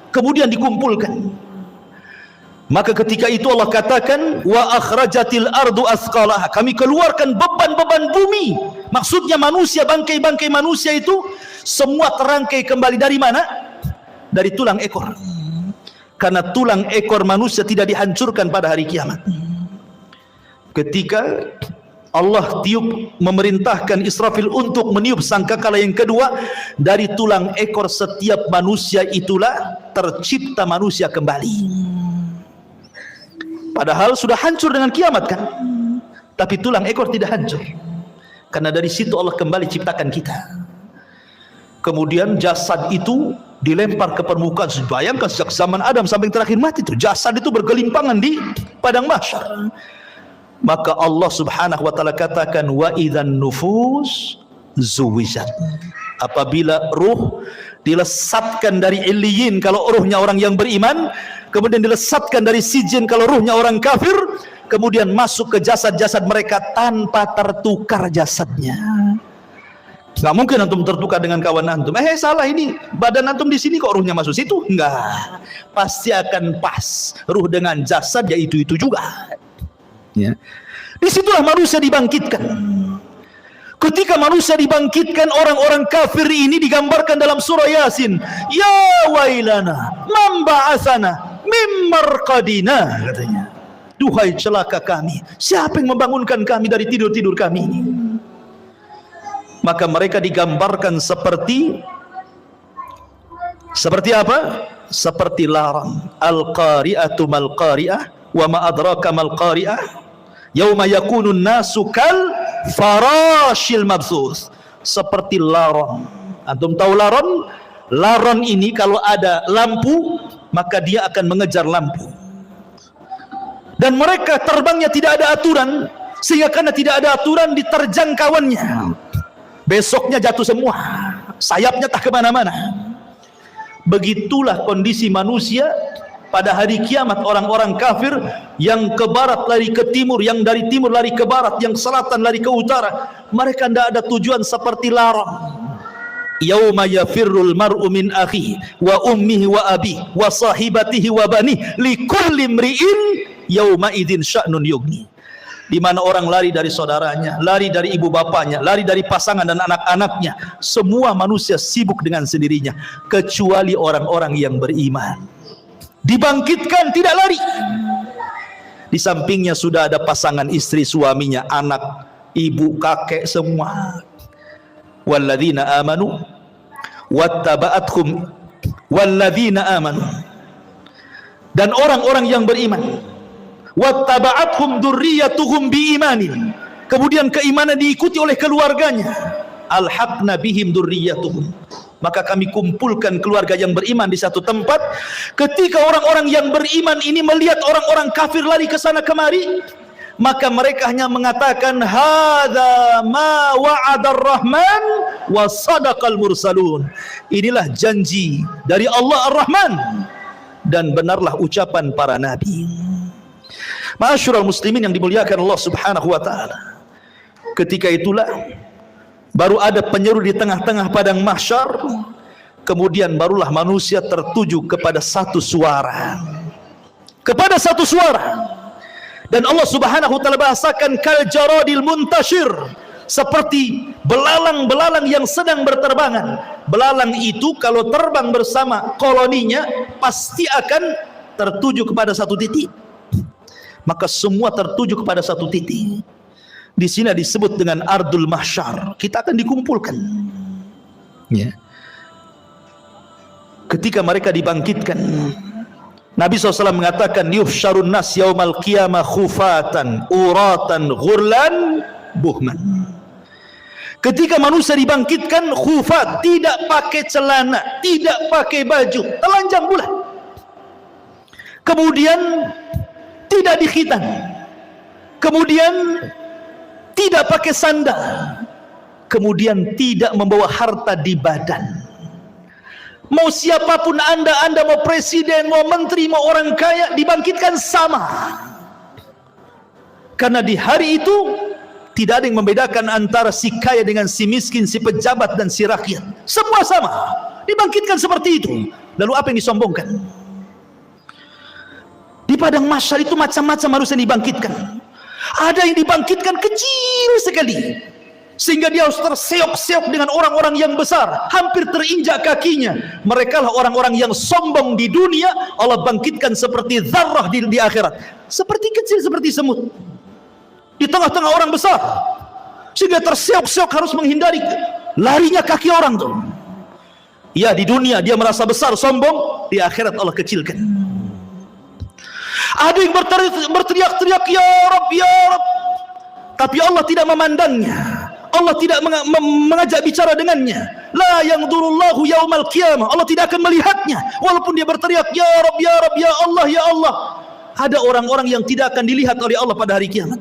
kemudian dikumpulkan. Maka ketika itu Allah katakan, wa akhrajatil ardu athqalaha, kami keluarkan beban-beban bumi. Maksudnya manusia, bangkai-bangkai manusia itu semua terangkai kembali dari mana? Dari tulang ekor. Karena tulang ekor manusia tidak dihancurkan pada hari kiamat. Ketika Allah tiup, memerintahkan Israfil untuk meniup sangkakala yang kedua, dari tulang ekor setiap manusia itulah tercipta manusia kembali. Padahal sudah hancur dengan kiamat kan, tapi tulang ekor tidak hancur, karena dari situ Allah kembali ciptakan kita. Kemudian jasad itu dilempar ke permukaan. Bayangkan sejak zaman Adam sampai yang terakhir mati itu jasad itu bergelimpangan di padang mahsyar. Maka Allah subhanahu wa ta'ala katakan, wa idzan nufus zuwijat, apabila ruh dilesatkan dari illiyin kalau ruhnya orang yang beriman, kemudian dilesatkan dari sijin kalau ruhnya orang kafir, kemudian masuk ke jasad-jasad mereka tanpa tertukar jasadnya. Nggak mungkin antum tertukar dengan kawan antum. Salah, ini badan antum di sini kok ruhnya masuk situ? Enggak, pasti akan pas ruh dengan jasad, ya itu juga. Ya. Disitulah manusia dibangkitkan. Ketika manusia dibangkitkan, orang-orang kafir ini digambarkan dalam surah Yasin. Ya wailana man ba'atsana mim marqadina, katanya. Duhai celaka kami, siapa yang membangunkan kami dari tidur-tidur kami ini? Maka mereka digambarkan seperti apa? Seperti larang. Al-qari'atu mal qari'ah wa ma adraka mal qari'ah. Yauma yakunun nasu kal farashil mabsus, seperti laron. Antum tahu laron? Laron ini kalau ada lampu maka dia akan mengejar lampu. Dan mereka terbangnya tidak ada aturan, sehingga karena tidak ada aturan diterjang kawannya. Besoknya jatuh semua, sayapnya tak kemana-mana. Begitulah kondisi manusia pada hari kiamat. Orang-orang kafir yang ke barat lari ke timur, yang dari timur lari ke barat, yang selatan lari ke utara. Mereka tidak ada tujuan seperti larang. Yauma yafirrul mar'u min akhihi wa ummihi wa abihi wa sahibatihi wa banihi likulli imri'in yauma idzin sya'nun yughni. Di mana orang lari dari saudaranya, lari dari ibu bapaknya, lari dari pasangan dan anak-anaknya. Semua manusia sibuk dengan sendirinya, kecuali orang-orang yang beriman. Dibangkitkan tidak lari. Di sampingnya sudah ada pasangan istri, suaminya, anak, ibu, kakek, semua. Walladzina amanu wattaba'athum walladzina amanu, dan orang-orang yang beriman, wattaba'athum dzurriyyatuhum biimanin, kemudian keimanan diikuti oleh keluarganya, alhaqna bihim dzurriyyatuhum, maka kami kumpulkan keluarga yang beriman di satu tempat. Ketika orang-orang yang beriman ini melihat orang-orang kafir lari ke sana kemari, maka mereka hanya mengatakan, hadza ma wa'adar rahman wa sadaqal mursalun, inilah janji dari Allah Ar-Rahman dan benarlah ucapan para nabi. Ma'asyiral muslimin yang dimuliakan Allah subhanahu wa ta'ala, ketika itulah baru ada penyeru di tengah-tengah padang mahsyar. Kemudian barulah manusia tertuju kepada satu suara, dan Allah subhanahu wa ta'ala bahasakan kal jaradil muntashir, seperti belalang-belalang yang sedang berterbangan. Belalang itu kalau terbang bersama koloninya pasti akan tertuju kepada satu titik. Maka semua tertuju kepada satu titik. Di sini disebut dengan ardul mahsyar. Kita akan dikumpulkan. Ya. Ketika mereka dibangkitkan, Nabi SAW mengatakan, yuhsyarun nas yaumal qiyamah khufatan uratan ghurlan buhman. Ketika manusia dibangkitkan khufat, tidak pakai celana, tidak pakai baju, telanjang bulat. Kemudian tidak dikhitan, kemudian tidak pakai sandal, kemudian tidak membawa harta di badan. Mau siapapun anda mau presiden, mau menteri, mau orang kaya, dibangkitkan sama. Karena di hari itu tidak ada yang membedakan antara si kaya dengan si miskin, si pejabat dan si rakyat. Semua sama, dibangkitkan seperti itu. Lalu apa yang disombongkan? padang mahsyar itu macam-macam manusia yang dibangkitkan. Ada yang dibangkitkan kecil sekali, sehingga dia harus terseok-seok dengan orang-orang yang besar, hampir terinjak kakinya. Mereka lah orang-orang yang sombong di dunia. Allah bangkitkan seperti zarrah di akhirat, seperti kecil, seperti semut di tengah-tengah orang besar, sehingga terseok-seok harus menghindari larinya kaki orang tuh. Ya, di dunia dia merasa besar, sombong. Di akhirat Allah kecilkan. Ada yang berteriak-teriak, ya Rab, ya Rab, tapi Allah tidak memandangnya. Allah tidak mengajak bicara dengannya. La yanzurullahu yaumal qiyamah. Allah tidak akan melihatnya walaupun dia berteriak, ya Rab, ya Rab, ya Allah, ya Allah. Ada orang-orang yang tidak akan dilihat oleh Allah pada hari kiamat.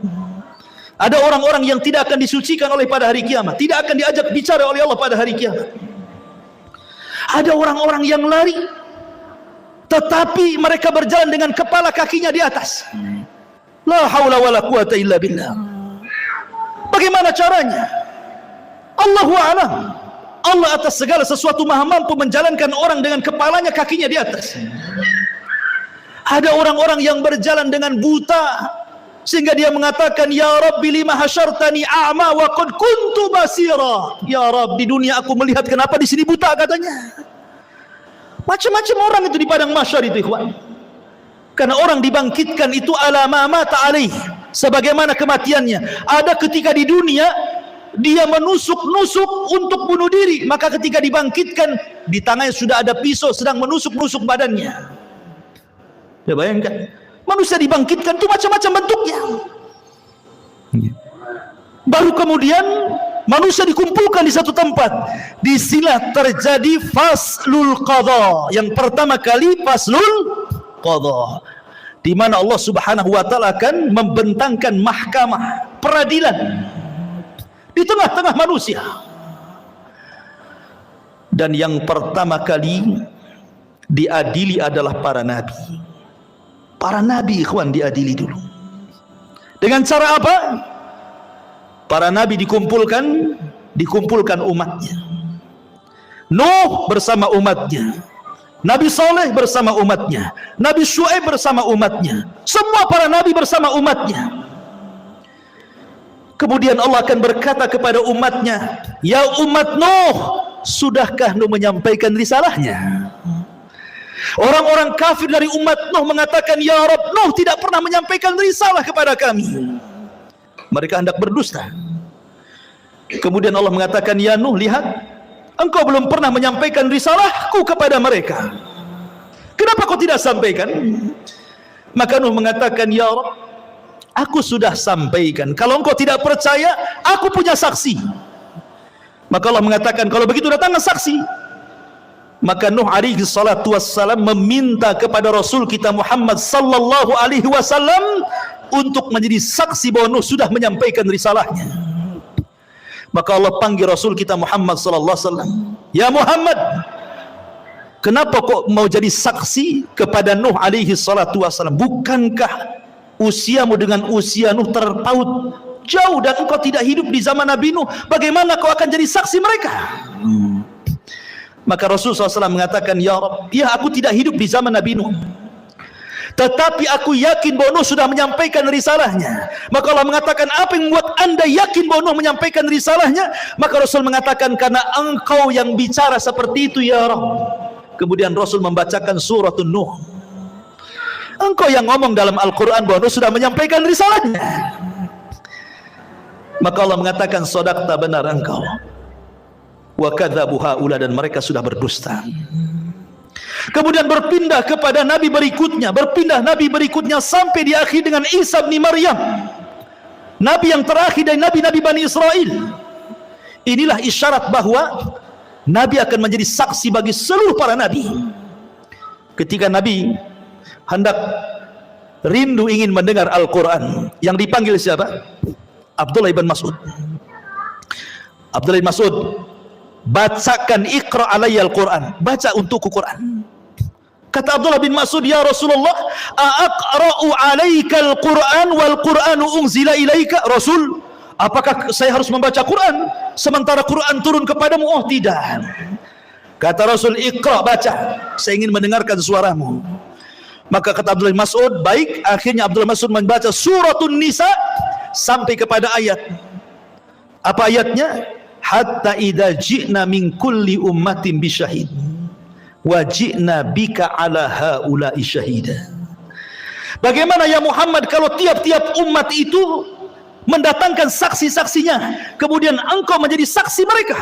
Ada orang-orang yang tidak akan disucikan oleh pada hari kiamat, tidak akan diajak bicara oleh Allah pada hari kiamat. Ada orang-orang yang lari, tetapi mereka berjalan dengan kepala kakinya di atas. La haula wala quwata illa billah. Bagaimana caranya? Allahu a'lam. Allah atas segala sesuatu maha mampu menjalankan orang dengan kepalanya, kakinya di atas. Ada orang-orang yang berjalan dengan buta, sehingga dia mengatakan, ya Rabbi lima hasyartani a'ma wa qad kuntu basira. Ya Rabb, di dunia aku melihat, kenapa di sini buta, katanya. Macam-macam orang itu di padang mahsyar itu, ikhwan. Karena orang dibangkitkan itu ala ma mata alaih, sebagaimana kematiannya. Ada ketika di dunia dia menusuk-nusuk untuk bunuh diri, maka ketika dibangkitkan di tangannya sudah ada pisau sedang menusuk-nusuk badannya. Ya, bayangkan, manusia dibangkitkan itu macam-macam bentuknya. Baru kemudian manusia dikumpulkan di satu tempat. Disinilah terjadi faslul qadha. Yang pertama kali faslul qadha, di mana Allah Subhanahu wa taala akan membentangkan mahkamah peradilan di tengah-tengah manusia. Dan yang pertama kali diadili adalah para nabi. Para nabi, ikhwan, diadili dulu. Dengan cara apa? Para nabi dikumpulkan umatnya. Nuh bersama umatnya, Nabi Saleh bersama umatnya, Nabi Syuaib bersama umatnya, semua para nabi bersama umatnya. Kemudian Allah akan berkata kepada umatnya, ya umat Nuh, sudahkah Nuh menyampaikan risalahnya? Orang-orang kafir dari umat Nuh mengatakan, ya Rabb, Nuh tidak pernah menyampaikan risalah kepada kami. Mereka hendak berdusta. Kemudian Allah mengatakan, ya Nuh, lihat, engkau belum pernah menyampaikan risalahku kepada mereka. Kenapa kau tidak sampaikan? Maka Nuh mengatakan, ya Rabb, aku sudah sampaikan. Kalau engkau tidak percaya, aku punya saksi. Maka Allah mengatakan, kalau begitu datanglah saksi. Maka Nuh alaihi salatu wassalam meminta kepada Rasul kita Muhammad sallallahu alaihi wasallam untuk menjadi saksi bahwa Nuh sudah menyampaikan risalahnya. Maka Allah panggil Rasul kita Muhammad sallallahu alaihi wasallam, ya Muhammad, kenapa kok mau jadi saksi kepada Nuh alaihi salatu wassalam? Bukankah usiamu dengan usia Nuh terpaut jauh dan engkau tidak hidup di zaman Nabi Nuh? Bagaimana kau akan jadi saksi mereka? Maka Rasulullah SAW mengatakan, ya Rabb, ya aku tidak hidup di zaman Nabi Nuh, tetapi aku yakin bahwa Nuh sudah menyampaikan risalahnya. Maka Allah mengatakan, apa yang membuat anda yakin bahwa Nuh menyampaikan risalahnya? Maka Rasul mengatakan, karena engkau yang bicara seperti itu ya Rabb. Kemudian Rasul membacakan suratun Nuh. Engkau yang ngomong dalam Al-Quran bahwa Nuh sudah menyampaikan risalahnya. Maka Allah mengatakan, shadaqta, benar engkau. Wa kadzabu haula, dan mereka sudah berdusta. Kemudian berpindah kepada nabi berikutnya sampai di akhir dengan Isa bin Maryam, nabi yang terakhir dari nabi-nabi Bani Israel. Inilah isyarat bahwa nabi akan menjadi saksi bagi seluruh para nabi. Ketika nabi hendak rindu ingin mendengar Al-Quran, yang dipanggil siapa? Abdullah bin Mas'ud. Abdullah bin Mas'ud, bacakan, iqra alayya al-Quran, baca untukku Quran. Kata Abdullah bin Mas'ud, ya Rasulullah, aqra'u alayka al-Quran wal Quranu unzila ilaika? Rasul, apakah saya harus membaca Quran sementara Quran turun kepadamu? Oh tidak. Kata Rasul, iqra, baca, saya ingin mendengarkan suaramu. Maka kata Abdullah bin Mas'ud, baik. Akhirnya Abdullah bin Mas'ud membaca suratun Nisa sampai kepada ayat. Apa ayatnya? Hatta idza ji'na min kulli ummatin bisyahid wa ji'na bika ala haula'i syahida. Bagaimana ya Muhammad kalau tiap-tiap umat itu mendatangkan saksi-saksinya, kemudian engkau menjadi saksi mereka?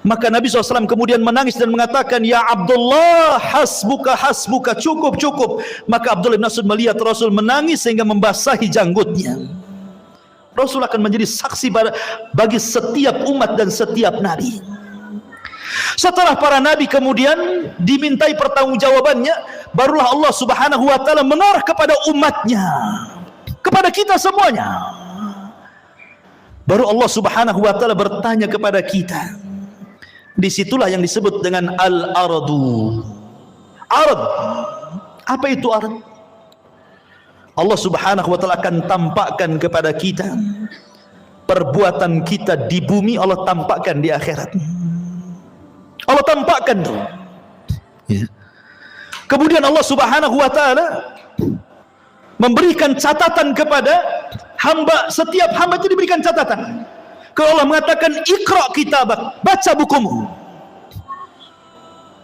Maka Nabi SAW kemudian menangis dan mengatakan, ya Abdullah, hasbuka, hasbuka, cukup, cukup. Maka Abdullah bin Mas'ud melihat Rasul menangis sehingga membasahi janggutnya. Rasul akan menjadi saksi bagi setiap umat dan setiap nabi. Setelah para nabi kemudian dimintai pertanggungjawabannya, barulah Allah Subhanahu wa taala mengarah kepada umatnya, kepada kita semuanya. Baru Allah Subhanahu wa taala bertanya kepada kita. Disitulah yang disebut dengan al-ardu. Ard. Apa itu ard? Allah Subhanahu wa taala akan tampakkan kepada kita perbuatan kita di bumi, Allah tampakkan di akhirat. Allah tampakkan tuh. Ya. Kemudian Allah Subhanahu wa taala memberikan catatan kepada hamba, setiap hamba itu diberikan catatan. Kalau Allah mengatakan ikra kitabak, baca bukumu,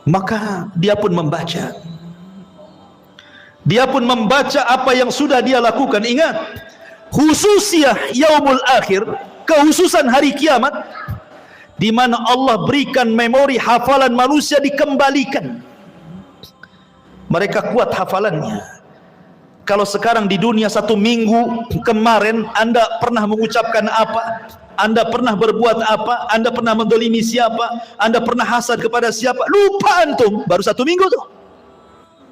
maka dia pun membaca. Dia pun membaca apa yang sudah dia lakukan. Ingat, khususiyah yaumul akhir, kehususan hari kiamat, di mana Allah berikan memori hafalan manusia dikembalikan. Mereka kuat hafalannya. Kalau sekarang di dunia 1 minggu kemarin Anda pernah mengucapkan apa, Anda pernah berbuat apa, Anda pernah mendolimi siapa, Anda pernah hasad kepada siapa, lupa antum. Baru 1 minggu tuh,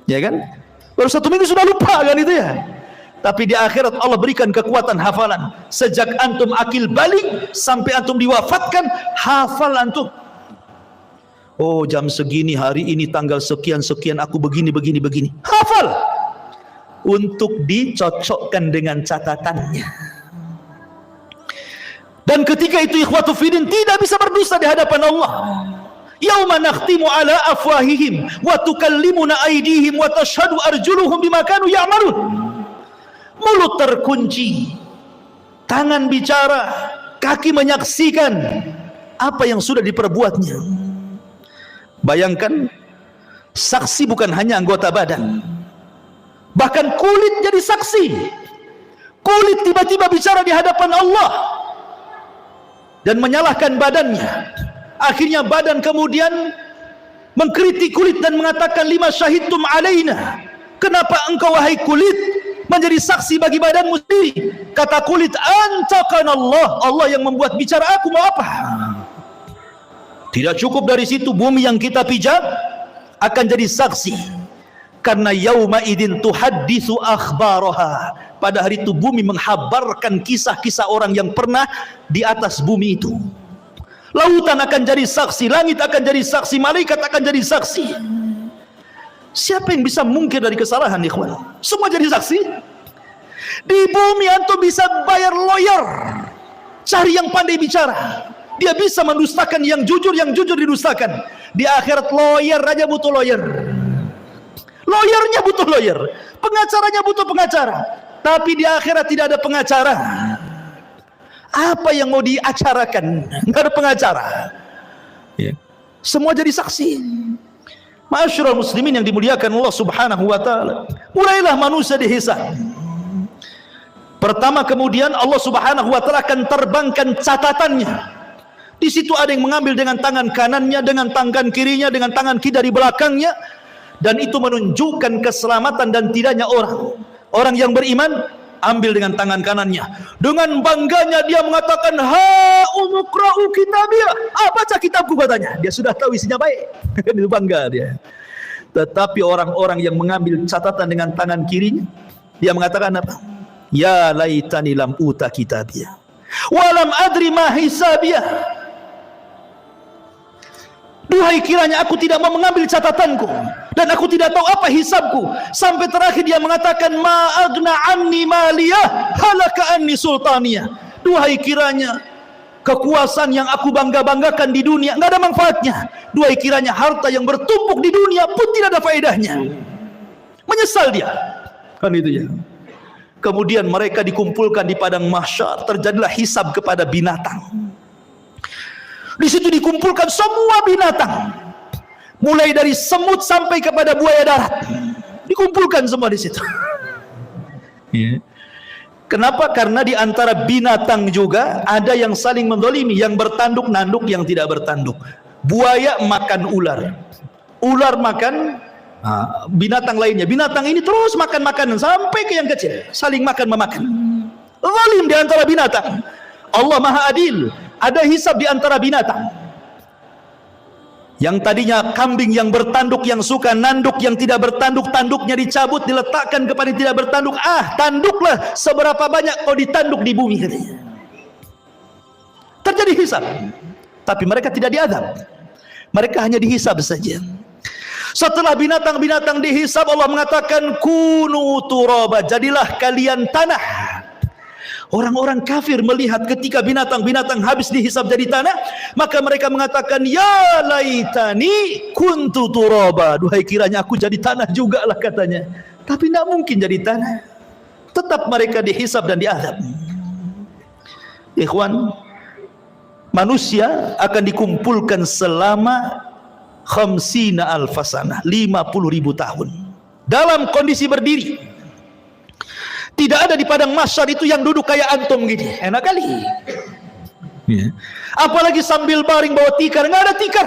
ya kan? Baru 1 minggu sudah lupa kan itu ya. Tapi di akhirat Allah berikan kekuatan hafalan. Sejak antum akil balik sampai antum diwafatkan, hafal antum. Oh, jam segini hari ini tanggal sekian sekian aku begini begini begini. Hafal. Untuk dicocokkan dengan catatannya. Dan ketika itu ikhwatu fiddin tidak bisa berdusta di hadapan Allah. Yauma nakhtimu ala afwahihim wa tukallimuna aydihim wa tashhadu arjuluhum bima kanu ya'malun. Mulut terkunci, tangan bicara, kaki menyaksikan apa yang sudah diperbuatnya. Bayangkan, saksi bukan hanya anggota badan, bahkan kulit jadi saksi. Kulit tiba-tiba bicara di hadapan Allah dan menyalahkan badannya. Akhirnya badan kemudian mengkritik kulit dan mengatakan, lima syahidtum alaina, kenapa engkau wahai kulit menjadi saksi bagi badanmu sendiri? Kata kulit, antakan Allah, Allah yang membuat bicara, aku mau apa? Tidak cukup dari situ, bumi yang kita pijak akan jadi saksi. Karena yauma idin tuhadditsu akhbaraha, pada hari itu bumi menghabarkan kisah-kisah orang yang pernah di atas bumi itu. Lautan akan jadi saksi, langit akan jadi saksi, malaikat akan jadi saksi. Siapa yang bisa mungkir dari kesalahan, ikhwan? Semua jadi saksi. Di bumi antum bisa bayar lawyer, cari yang pandai bicara, dia bisa mendustakan yang jujur didustakan. Di akhirat lawyer aja butuh lawyer, lawyernya butuh lawyer, pengacaranya butuh pengacara. Tapi di akhirat tidak ada pengacara. Apa yang mau diacarakan? Nggak ada pengacara. Ya. Semua jadi saksi. Ma'asyiral muslimin yang dimuliakan Allah Subhanahu wa taala. Mulailah manusia dihisab. Pertama, kemudian Allah Subhanahu wa taala akan terbangkan catatannya. Di situ ada yang mengambil dengan tangan kanannya, dengan tangan kirinya, dengan tangan kiri dari belakangnya, dan itu menunjukkan keselamatan dan tidaknya orang. Orang yang beriman ambil dengan tangan kanannya. Dengan bangganya dia mengatakan, ha umukra'u kitabiyah. Baca kitabku, katanya. Dia sudah tahu isinya baik. Itu bangga dia. Tetapi orang-orang yang mengambil catatan dengan tangan kirinya, dia mengatakan apa? Ya laitani lam uta kitabiyah walam adri ma hisabiyah. Duhai kiranya aku tidak mau mengambil catatanku dan aku tidak tahu apa hisabku. Sampai terakhir dia mengatakan, ma agna anni maliyah halaka anni sultaniyah. Duhai kiranya kekuasaan yang aku bangga-banggakan di dunia nggak ada manfaatnya. Duhai kiranya harta yang bertumpuk di dunia pun tidak ada faedahnya. Menyesal dia. Kan itu ya. Kemudian mereka dikumpulkan di padang mahsyar, terjadilah hisab kepada binatang. Di situ dikumpulkan semua binatang, mulai dari semut sampai kepada buaya darat, dikumpulkan semua di situ. Kenapa? Karena di antara binatang juga ada yang saling menzalimi, yang bertanduk nanduk, yang tidak bertanduk. Buaya makan ular, ular makan binatang lainnya, binatang ini terus makan makanan sampai ke yang kecil, saling makan memakan. Zalim di antara binatang. Allah Maha Adil, ada hisab di antara binatang. Yang tadinya kambing yang bertanduk, yang suka nanduk, yang tidak bertanduk, tanduknya dicabut, diletakkan kepada yang tidak bertanduk. Tanduklah seberapa banyak kau ditanduk di bumi, katanya. Terjadi hisab, tapi mereka tidak diazab, mereka hanya dihisab saja. Setelah binatang-binatang dihisab, Allah mengatakan kunu turaba, jadilah kalian tanah. Orang-orang kafir melihat ketika binatang-binatang habis dihisab jadi tanah, maka mereka mengatakan, ya laitani kuntu turaba, duhai kiranya aku jadi tanah juga lah, katanya. Tapi tidak mungkin jadi tanah, tetap mereka dihisab dan diazab. Ikhwan, manusia akan dikumpulkan selama 50 alfasanah, 50.000 tahun dalam kondisi berdiri. Tidak ada di padang mahsyar itu yang duduk kayak antum gini, enak kali. Apalagi sambil baring bawa tikar, nggak ada tikar.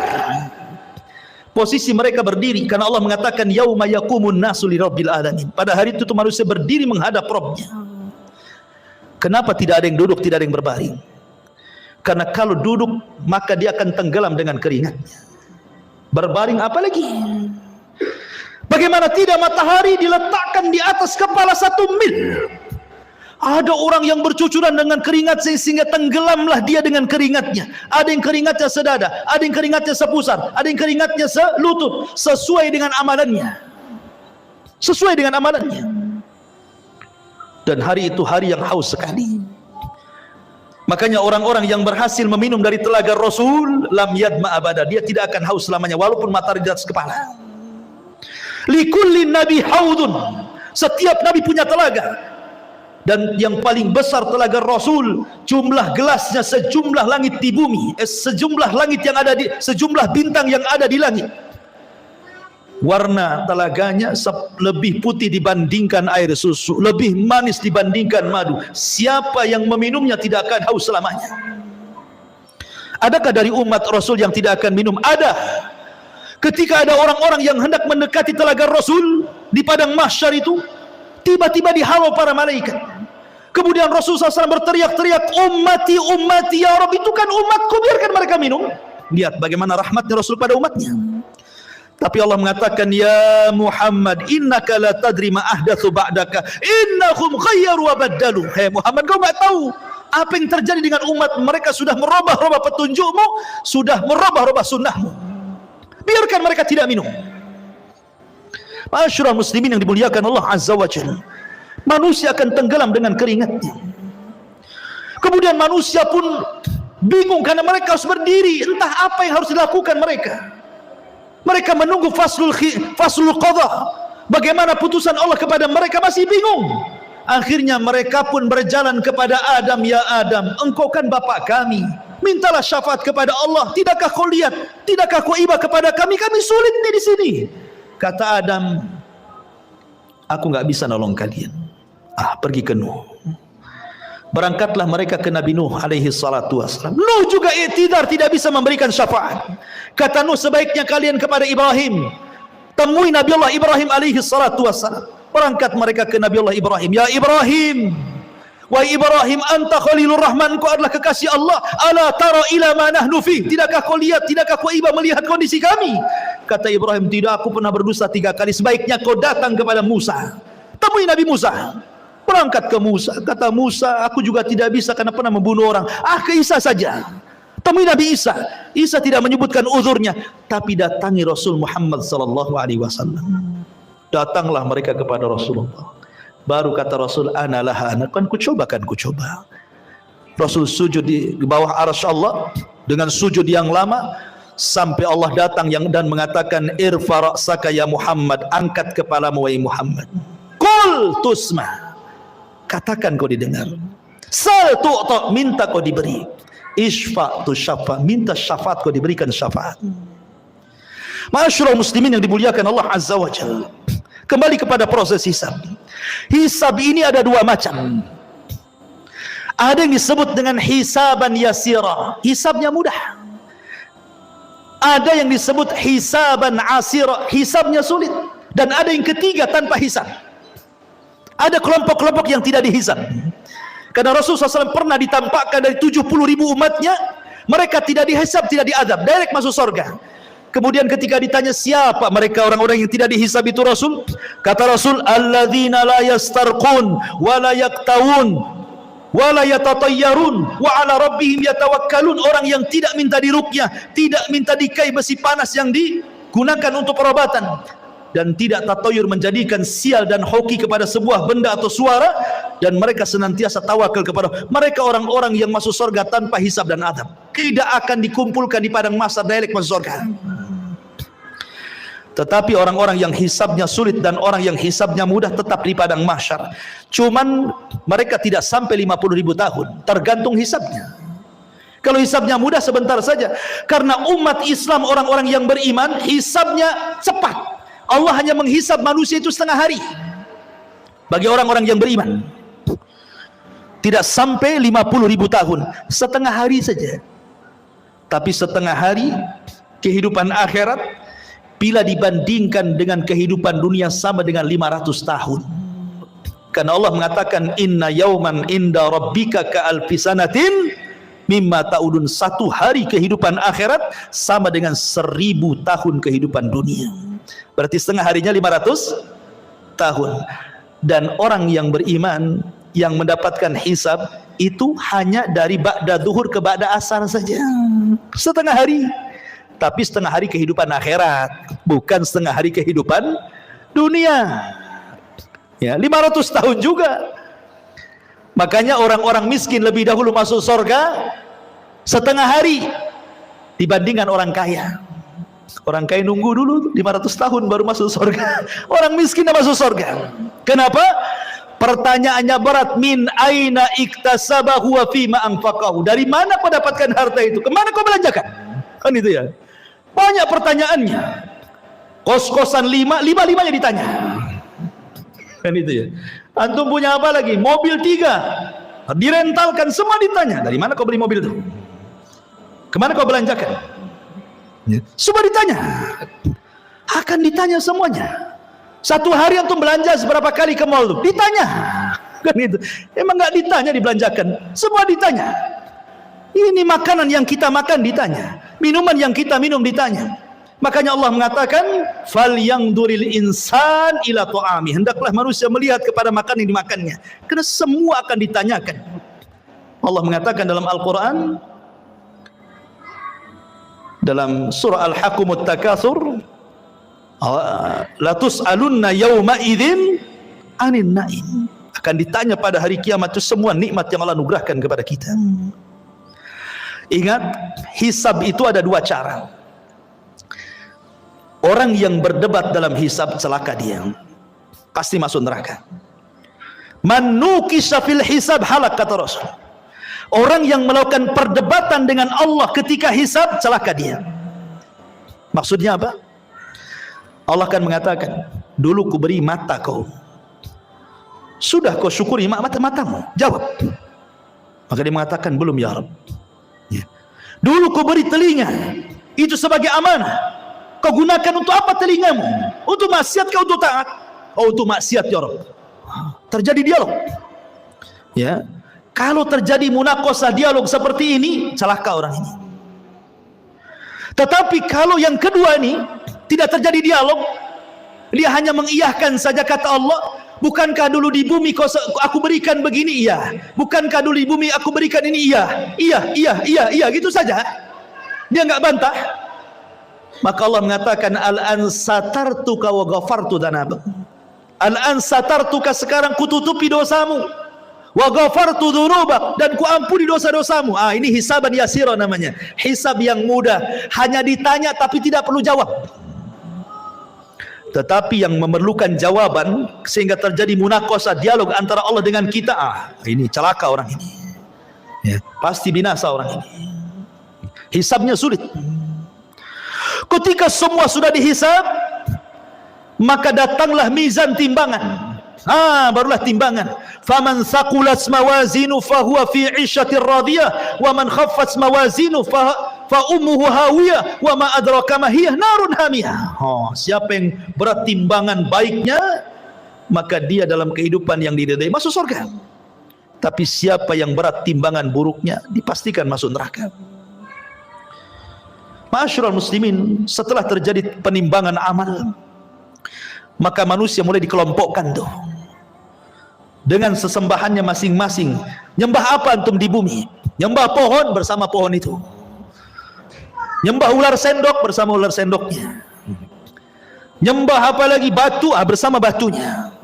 Posisi mereka berdiri karena Allah mengatakan yauma yaqumun nasu lirabbil alamin. Pada hari itu manusia berdiri menghadap Rabbnya. Kenapa tidak ada yang duduk, tidak ada yang berbaring? Karena kalau duduk maka dia akan tenggelam dengan keringatnya. Berbaring apalagi? Bagaimana tidak, matahari diletakkan di atas kepala 1 mil. Ada orang yang bercucuran dengan keringat sehingga tenggelamlah dia dengan keringatnya. Ada yang keringatnya sedada, ada yang keringatnya sepusar, ada yang keringatnya selutut, sesuai dengan amalannya. Sesuai dengan amalannya. Dan hari itu hari yang haus sekali. Makanya orang-orang yang berhasil meminum dari telaga Rasul, lam yadma abada, dia tidak akan haus selamanya walaupun matahari di atas kepala. Likullin nabi haudun, setiap nabi punya telaga, dan yang paling besar telaga Rasul, jumlah gelasnya sejumlah langit di bumi, sejumlah langit yang ada di, sejumlah bintang yang ada di langit. Warna telaganya lebih putih dibandingkan air susu, lebih manis dibandingkan madu. Siapa yang meminumnya tidak akan haus selamanya. Adakah dari umat Rasul yang tidak akan minum? Ada. Ketika ada orang-orang yang hendak mendekati telaga Rasul di padang mahsyar itu, tiba-tiba dihalau para malaikat. Kemudian Rasul SAW berteriak-teriak, ummati, ummati, ya Rabb, itu kan umatku, biarkan mereka minum. Lihat bagaimana rahmatnya Rasul pada umatnya. Tapi Allah mengatakan, ya Muhammad, innaka la tadri ma ahdatsu ba'daka, innahum ghayyaru wa baddalu. Hai Muhammad, kau enggak tahu apa yang terjadi dengan umat mereka, sudah merubah-rubah petunjukmu, sudah merubah-rubah sunnahmu. Biarkan mereka tidak minum. Ma'asyiral muslimin yang dimuliakan Allah Azza wa Jalla, manusia akan tenggelam dengan keringatnya. Kemudian manusia pun bingung karena mereka harus berdiri, entah apa yang harus dilakukan mereka. Mereka menunggu faslul qadha, bagaimana putusan Allah kepada mereka, masih bingung. Akhirnya mereka pun berjalan kepada Adam, ya Adam, engkau kan bapak kami, mintalah syafaat kepada Allah. Tidakkah kau lihat, tidakkah kau iba kepada kami, kami sulit nih di sini. Kata Adam, aku nggak bisa nolong kalian. Pergi ke Nuh. Berangkatlah mereka ke Nabi Nuh alaihi salatu wassalam. Nuh juga i'tidar, tidak bisa memberikan syafaat. Kata Nuh, sebaiknya kalian kepada Ibrahim, temui Nabi Allah Ibrahim alaihi salatu wassalam. Berangkat mereka ke Nabi Allah Ibrahim. Ya Ibrahim, wahai Ibrahim, anta Khalilur Rahman, kau adalah kekasih Allah. Ala tara ila ma nahnu fi, tidakkah kau lihat, tidakkah kau iba melihat kondisi kami? Kata Ibrahim, tidak, aku pernah berdosa 3 kali. Sebaiknya kau datang kepada Musa, temui Nabi Musa. Berangkat ke Musa. Kata Musa, aku juga tidak bisa karena pernah membunuh orang. Ke Isa saja, temui Nabi Isa. Isa tidak menyebutkan uzurnya, tapi datangi Rasul Muhammad sallallahu alaihi wasallam. Datanglah mereka kepada Rasulullah. Baru kata Rasul, ana laha, kan ku coba. Rasul sujud di bawah arsy Allah dengan sujud yang lama. sampai Allah datang dan mengatakan, irfa ra'saka ya Muhammad, angkat kepalamu wahai Muhammad. Qul tusma, katakan kau didengar. Sal tu'ta, minta kau diberi. Isfa tu syafa, minta syafaat kau diberikan syafaat. Ma'asyiral muslimin yang dimuliakan Allah Azza wa Jalla, kembali kepada proses hisab. Hisab ini ada dua macam. Ada yang disebut dengan hisaban yasira, hisabnya mudah. Ada yang disebut hisaban asira, hisabnya sulit. Dan ada yang ketiga tanpa hisab. Ada kelompok-kelompok yang tidak dihisab. Karena Rasulullah SAW pernah ditampakkan dari 70.000 umatnya, mereka tidak dihisab, tidak diadab, direct masuk surga. Kemudian ketika ditanya siapa mereka orang-orang yang tidak dihisab itu Rasul, kata Rasul, alladzina la yastarqun wa la yaktawun wa la yatatayyarun wa ala rabbihim yatawakkalun. Orang yang tidak minta diruqyah, tidak minta dikai besi panas yang digunakan untuk perobatan, dan tidak tatayur menjadikan sial dan hoki kepada sebuah benda atau suara, dan mereka senantiasa tawakal kepada mereka. Orang-orang yang masuk surga tanpa hisab dan adab, tidak akan dikumpulkan di padang mahsyar, direct masuk surga. Tetapi orang-orang yang hisabnya sulit dan orang yang hisabnya mudah tetap di padang mahsyar. Cuman mereka tidak sampai 50.000 tahun, tergantung hisabnya. Kalau hisabnya mudah sebentar saja, karena umat Islam orang-orang yang beriman hisabnya cepat. Allah hanya menghisab manusia itu setengah hari. Bagi orang-orang yang beriman tidak sampai 50.000 tahun, setengah hari saja. Tapi setengah hari kehidupan akhirat bila dibandingkan dengan kehidupan dunia sama dengan 500 tahun. Karena Allah mengatakan, inna yauman inda rabbika ka alfi sanatin mimma ta'udun. Satu hari kehidupan akhirat sama dengan 1000 tahun kehidupan dunia. Berarti setengah harinya 500 tahun. Dan orang yang beriman yang mendapatkan hisab itu hanya dari ba'da zuhur ke ba'da asar saja, setengah hari. Tapi setengah hari kehidupan akhirat, bukan setengah hari kehidupan dunia. Ya, 500 tahun juga. Makanya orang-orang miskin lebih dahulu masuk surga setengah hari dibandingkan orang kaya. Orang kaya nunggu dulu 500 tahun baru masuk surga. Orang miskin dah masuk surga. Kenapa? Pertanyaannya berat. Min aina iktasabahu wa fima anfaqahu. Dari mana kau dapatkan harta itu? Kemana kau belanjakan? Kan itu ya. Banyak pertanyaannya. Kos-kosan 5-5-nya ditanya. Kan itu ya. Antum punya apa lagi? Mobil 3 direntalkan, semua ditanya. Dari mana kau beli mobil itu? Kemana kau belanjakan? Semua ditanya. Akan ditanya semuanya. Satu hari antum belanja seberapa kali ke mall itu? Ditanya. Kan itu. Emang nggak ditanya dibelanjakan? Semua ditanya. Ini makanan yang kita makan ditanya, minuman yang kita minum ditanya. Makanya Allah mengatakan, falyangduril insan ila ta'ami. Hendaklah manusia melihat kepada makanan yang dimakannya, karena semua akan ditanyakan. Allah mengatakan dalam Al-Quran, dalam surah Al-Hakumut Takatsur, la tus'alunna yawma idzin 'anil na'im. Akan ditanya pada hari kiamat itu semua nikmat yang Allah anugerahkan kepada kita. Ingat, hisab itu ada dua cara. Orang yang berdebat dalam hisab celaka dia, pasti masuk neraka. Man nukisha fil hisab halak, kata Rasul. Orang yang melakukan perdebatan dengan Allah ketika hisab, celaka dia. Maksudnya apa? Allah akan mengatakan, dulu ku beri mata kau, sudah kau syukuri matamu? Jawab. Maka dia mengatakan, belum ya Rabb. Dulu kau beri telinga, itu sebagai amanah. Kau gunakan untuk apa telingamu? Untuk maksiat kau untuk taat? Oh, untuk maksiat ya Rabb. Terjadi dialog. Ya, kalau terjadi munakosah dialog seperti ini, celaka orang ini. Tetapi kalau yang kedua ini tidak terjadi dialog, dia hanya mengiyahkan saja kata Allah. Bukankah dulu di bumi aku berikan begini? Iya. Bukankah dulu di bumi aku berikan ini? Iya. Iya, gitu saja. Dia enggak bantah. Maka Allah mengatakan, al-an satartuka wa ghafartu dzanabak. Al-an satartuka, sekarang kututupi dosamu. wa ghafartu dzunubak, dan ku ampuni dosa-dosamu. Ini hisaban yasira namanya, hisab yang mudah, hanya ditanya tapi tidak perlu jawab. Tetapi yang memerlukan jawaban sehingga terjadi munaqashah, dialog antara Allah dengan kita, ini celaka orang ini, ya, pasti binasa orang ini. Hisabnya sulit. Ketika semua sudah dihisab, maka datanglah mizan timbangan. Barulah timbangan. Faman thaqulat mawazinu fahuwa fi 'ishatir radiyah wa man khaffat mawazinu fa ummuhu hawiyah wa ma adraka ma hiya narun hamiyah. Siapa yang berat timbangan baiknya, maka dia dalam kehidupan yang diridai masuk surga. Tapi siapa yang berat timbangan buruknya, dipastikan masuk neraka. Ma'asyiral muslimin, setelah terjadi penimbangan amal, maka manusia mulai dikelompokkan tuh dengan sesembahannya masing-masing. Nyembah apa antum di bumi? Nyembah pohon, bersama pohon itu. Nyembah ular sendok, bersama ular sendoknya. Nyembah apa lagi? Batu, bersama batunya.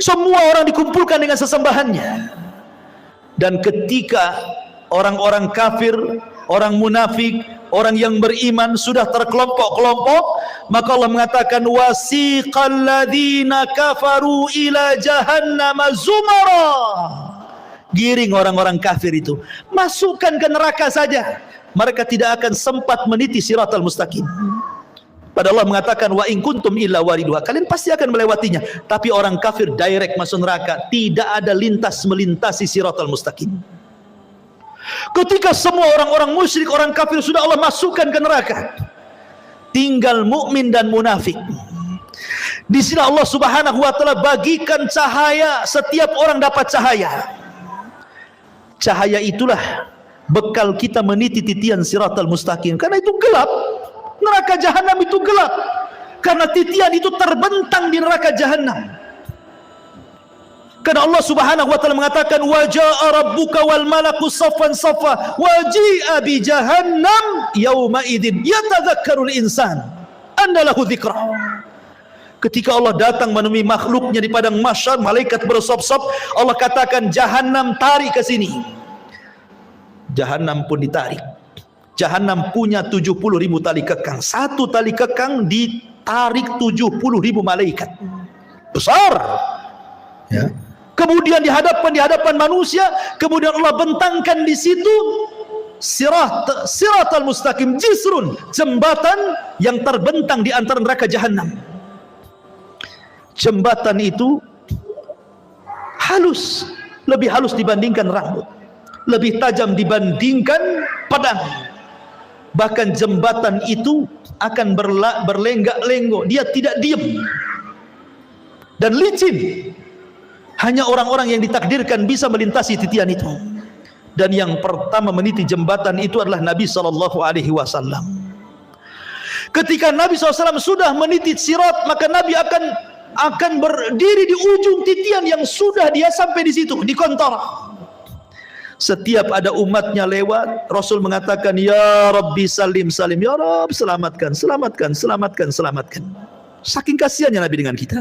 Semua orang dikumpulkan dengan sesembahannya. Dan ketika orang-orang kafir, orang munafik, orang yang beriman sudah terkelompok-kelompok, maka Allah mengatakan wasiqal ladzina kafaru ila jahannam zumara. Giring orang-orang kafir itu, masukkan ke neraka saja. Mereka tidak akan sempat meniti siratal mustaqim. Padahal Allah mengatakan wa in kuntum illa wariduha, kalian pasti akan melewatinya. Tapi orang kafir direct masuk neraka, tidak ada lintas melintasi siratal mustaqim. Ketika semua orang-orang musyrik, orang kafir sudah Allah masukkan ke neraka, tinggal mukmin dan munafik. Di sini Allah Subhanahu wa taala bagikan cahaya, setiap orang dapat cahaya. Cahaya itulah bekal kita meniti titian siratal mustaqim. Karena itu gelap, neraka jahanam itu gelap. Karena titian itu terbentang di neraka jahanam. Karena Allah Subhanahu wa taala mengatakan wa jaa rabbuka wal malaku saffan saffa wa ji'a bi jahannam yauma idzin yatadzakkarul insan andalahu dzikra. Ketika Allah datang menemui makhluknya di padang mahsyar, malaikat bersop-sop, Allah katakan jahanam tarik ke sini. Jahanam pun ditarik. Jahanam punya 70.000 tali kekang. Satu tali kekang ditarik 70.000 malaikat. Besar. Ya. Kemudian di hadapan manusia, kemudian Allah bentangkan di situ siratal mustaqim, jisrun, jembatan yang terbentang di antara neraka jahanam. Jembatan itu halus, lebih halus dibandingkan rambut, lebih tajam dibandingkan pedang. Bahkan jembatan itu akan berlenggak-lenggok, dia tidak diam dan licin. Hanya orang-orang yang ditakdirkan bisa melintasi titian itu. Dan yang pertama meniti jembatan itu adalah Nabi SAW. Ketika Nabi SAW sudah meniti sirat, maka Nabi akan berdiri di ujung titian yang sudah dia sampai di situ, di kontara. Setiap ada umatnya lewat, Rasul mengatakan, ya Rabbi salim salim, ya Rabb selamatkan, selamatkan, selamatkan, selamatkan. Saking kasihannya Nabi dengan kita.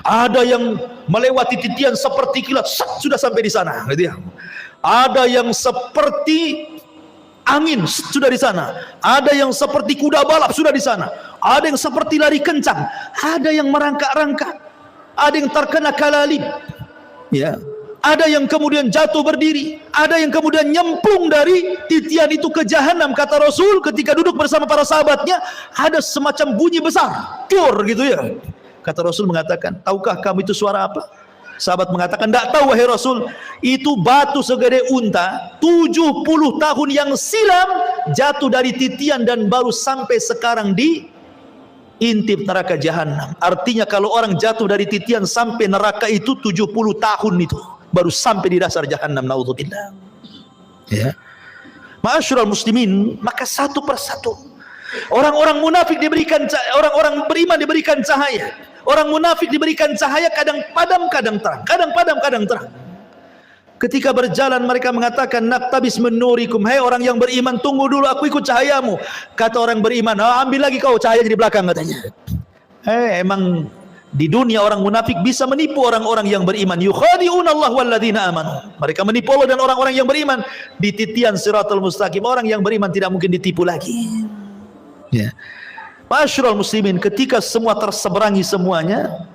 Ada yang melewati titian seperti kilat, sudah sampai di sana, gitu ya. Ada yang seperti angin, sudah di sana. Ada yang seperti kuda balap, sudah di sana. Ada yang seperti lari kencang. Ada yang merangkak-rangkak. Ada yang terkena kalalib. Ya. Ada yang kemudian jatuh berdiri. Ada yang kemudian nyemplung dari titian itu ke jahanam. Kata Rasul ketika duduk bersama para sahabatnya, ada semacam bunyi besar, tur gitu ya. Kata Rasul mengatakan, tahukah kamu itu suara apa? Sahabat mengatakan, tidak tahu wahai Rasul. Itu batu segede unta 70 tahun yang silam jatuh dari titian dan baru sampai sekarang di intip neraka jahanam. Artinya kalau orang jatuh dari titian sampai neraka itu 70 tahun itu baru sampai di dasar jahanam. Naudzubillah. Ya. Ma'asyiral muslimin, maka satu persatu orang-orang munafik diberikan, orang-orang beriman diberikan cahaya. Orang munafik diberikan cahaya, kadang padam, kadang terang, kadang padam, kadang terang. Ketika berjalan mereka mengatakan, naktabis menurikum, hai orang yang beriman, tunggu dulu, aku ikut cahayamu. Kata orang beriman, ambil lagi kau cahaya di belakang, katanya. Emang Di dunia orang munafik bisa menipu orang-orang yang beriman. Yukhadi'una Allah walladzina amanu. Mereka menipu Allah dan orang-orang yang beriman. Di titian siratal mustaqim, orang yang beriman tidak mungkin ditipu lagi. Ya. Ma'asyiral muslimin, ketika semua terseberangi semuanya,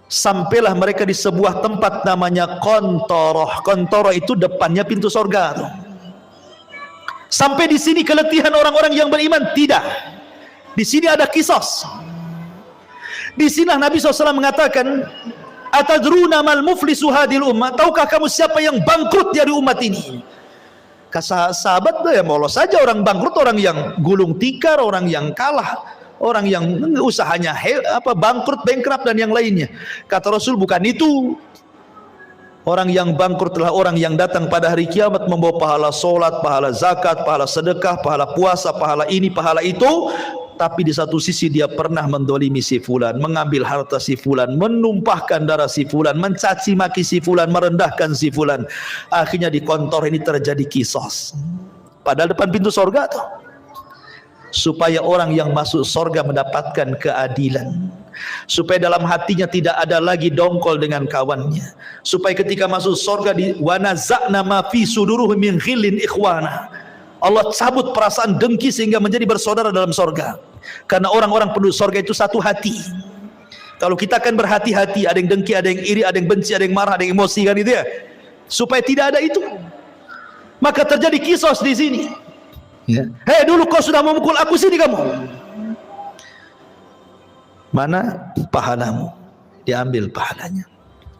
sampailah mereka di sebuah tempat namanya Qantoroh. Qantoroh itu depannya pintu surga. Sampai di sini keletihan orang-orang yang beriman? Tidak. Di sini ada kisos. Di sini Nabi SAW mengatakan, atadruna mal muflisu hadil ummah, tahukah kamu siapa yang bangkrut dari umat ini? Kata sahabat, ya molos saja orang bangkrut, orang yang gulung tikar, orang yang kalah, orang yang usahanya bangkrut, bankrupt dan yang lainnya. Kata Rasul, bukan itu. Orang yang bangkrut adalah orang yang datang pada hari kiamat membawa pahala solat, pahala zakat, pahala sedekah, pahala puasa, pahala ini, pahala itu, tapi di satu sisi dia pernah mendolimi si fulan, mengambil harta si fulan, menumpahkan darah si fulan, mencaci maki si fulan, merendahkan si fulan. Akhirnya di kantor ini terjadi kisos. Padahal depan pintu surga tuh. Supaya orang yang masuk surga mendapatkan keadilan. Supaya dalam hatinya tidak ada lagi dongkol dengan kawannya. Supaya ketika masuk surga di wanaza'na ma fi suduruhum min ghillin ikhwana. Allah cabut perasaan dengki sehingga menjadi bersaudara dalam surga. Karena orang-orang penduduk surga itu satu hati. Kalau kita akan berhati-hati, ada yang dengki, ada yang iri, ada yang benci, ada yang marah, ada yang emosi, kan itu ya. Supaya tidak ada itu, maka terjadi kisos di sini. Ya. Hei, dulu kau sudah memukul aku, sini kamu. Mana pahalamu? Diambil pahalanya.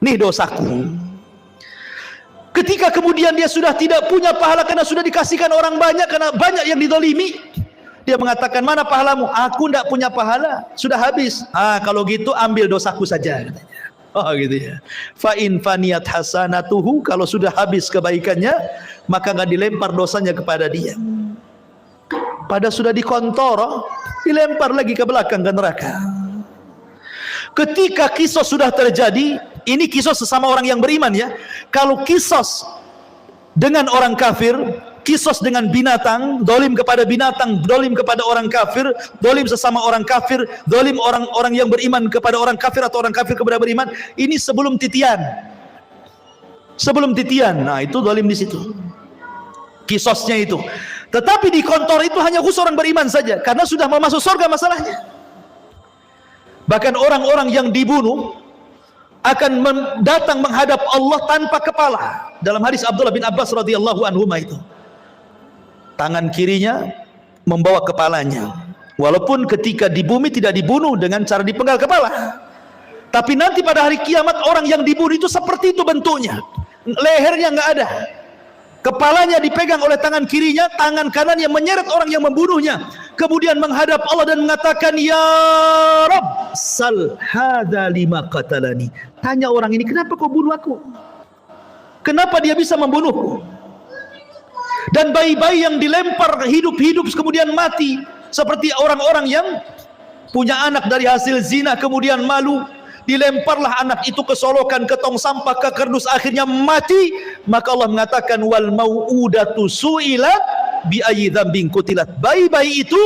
Nih dosaku. Ketika kemudian dia sudah tidak punya pahala karena sudah dikasihkan orang banyak, karena banyak yang didolimi, dia mengatakan, mana pahalamu? Aku tidak punya pahala, sudah habis. Kalau gitu ambil dosaku saja, katanya. Oh gitu ya. Fa in faniyat hasanatuhu, kalau sudah habis kebaikannya, maka nggak dilempar dosanya kepada dia. Pada sudah dikontor, dilempar lagi ke belakang ke neraka. Ketika kisos sudah terjadi, ini kisos sesama orang yang beriman ya. Kalau kisos dengan orang kafir, kisos dengan binatang, dolim kepada binatang, dolim kepada orang kafir, dolim sesama orang kafir, dolim orang-orang yang beriman kepada orang kafir atau orang kafir kepada beriman, ini sebelum titian. Sebelum titian, nah itu dolim di situ. Kisosnya itu. Tetapi di kantor itu hanya khusus orang beriman saja, karena sudah mau masuk surga masalahnya. Bahkan orang-orang yang dibunuh akan datang menghadap Allah tanpa kepala. Dalam hadis Abdullah bin Abbas radhiyallahu anhu itu, tangan kirinya membawa kepalanya. Walaupun ketika di bumi tidak dibunuh dengan cara dipenggal kepala, tapi nanti pada hari kiamat orang yang dibunuh itu seperti itu bentuknya. Lehernya nggak ada, kepalanya dipegang oleh tangan kirinya, tangan kanannya menyeret orang yang membunuhnya, kemudian menghadap Allah dan mengatakan, ya Rabb, sal hadza lima qatalani. Tanya orang ini, kenapa kau bunuh aku? Kenapa dia bisa membunuhku? Dan bayi-bayi yang dilempar hidup-hidup kemudian mati, seperti orang-orang yang punya anak dari hasil zina kemudian malu, dilemparlah anak itu ke solokan, ke tong sampah, ke kardus, akhirnya mati. Maka Allah mengatakan, wal mau'udatu su'ilat bi ayyi dzambin qutilat. Bayi-bayi itu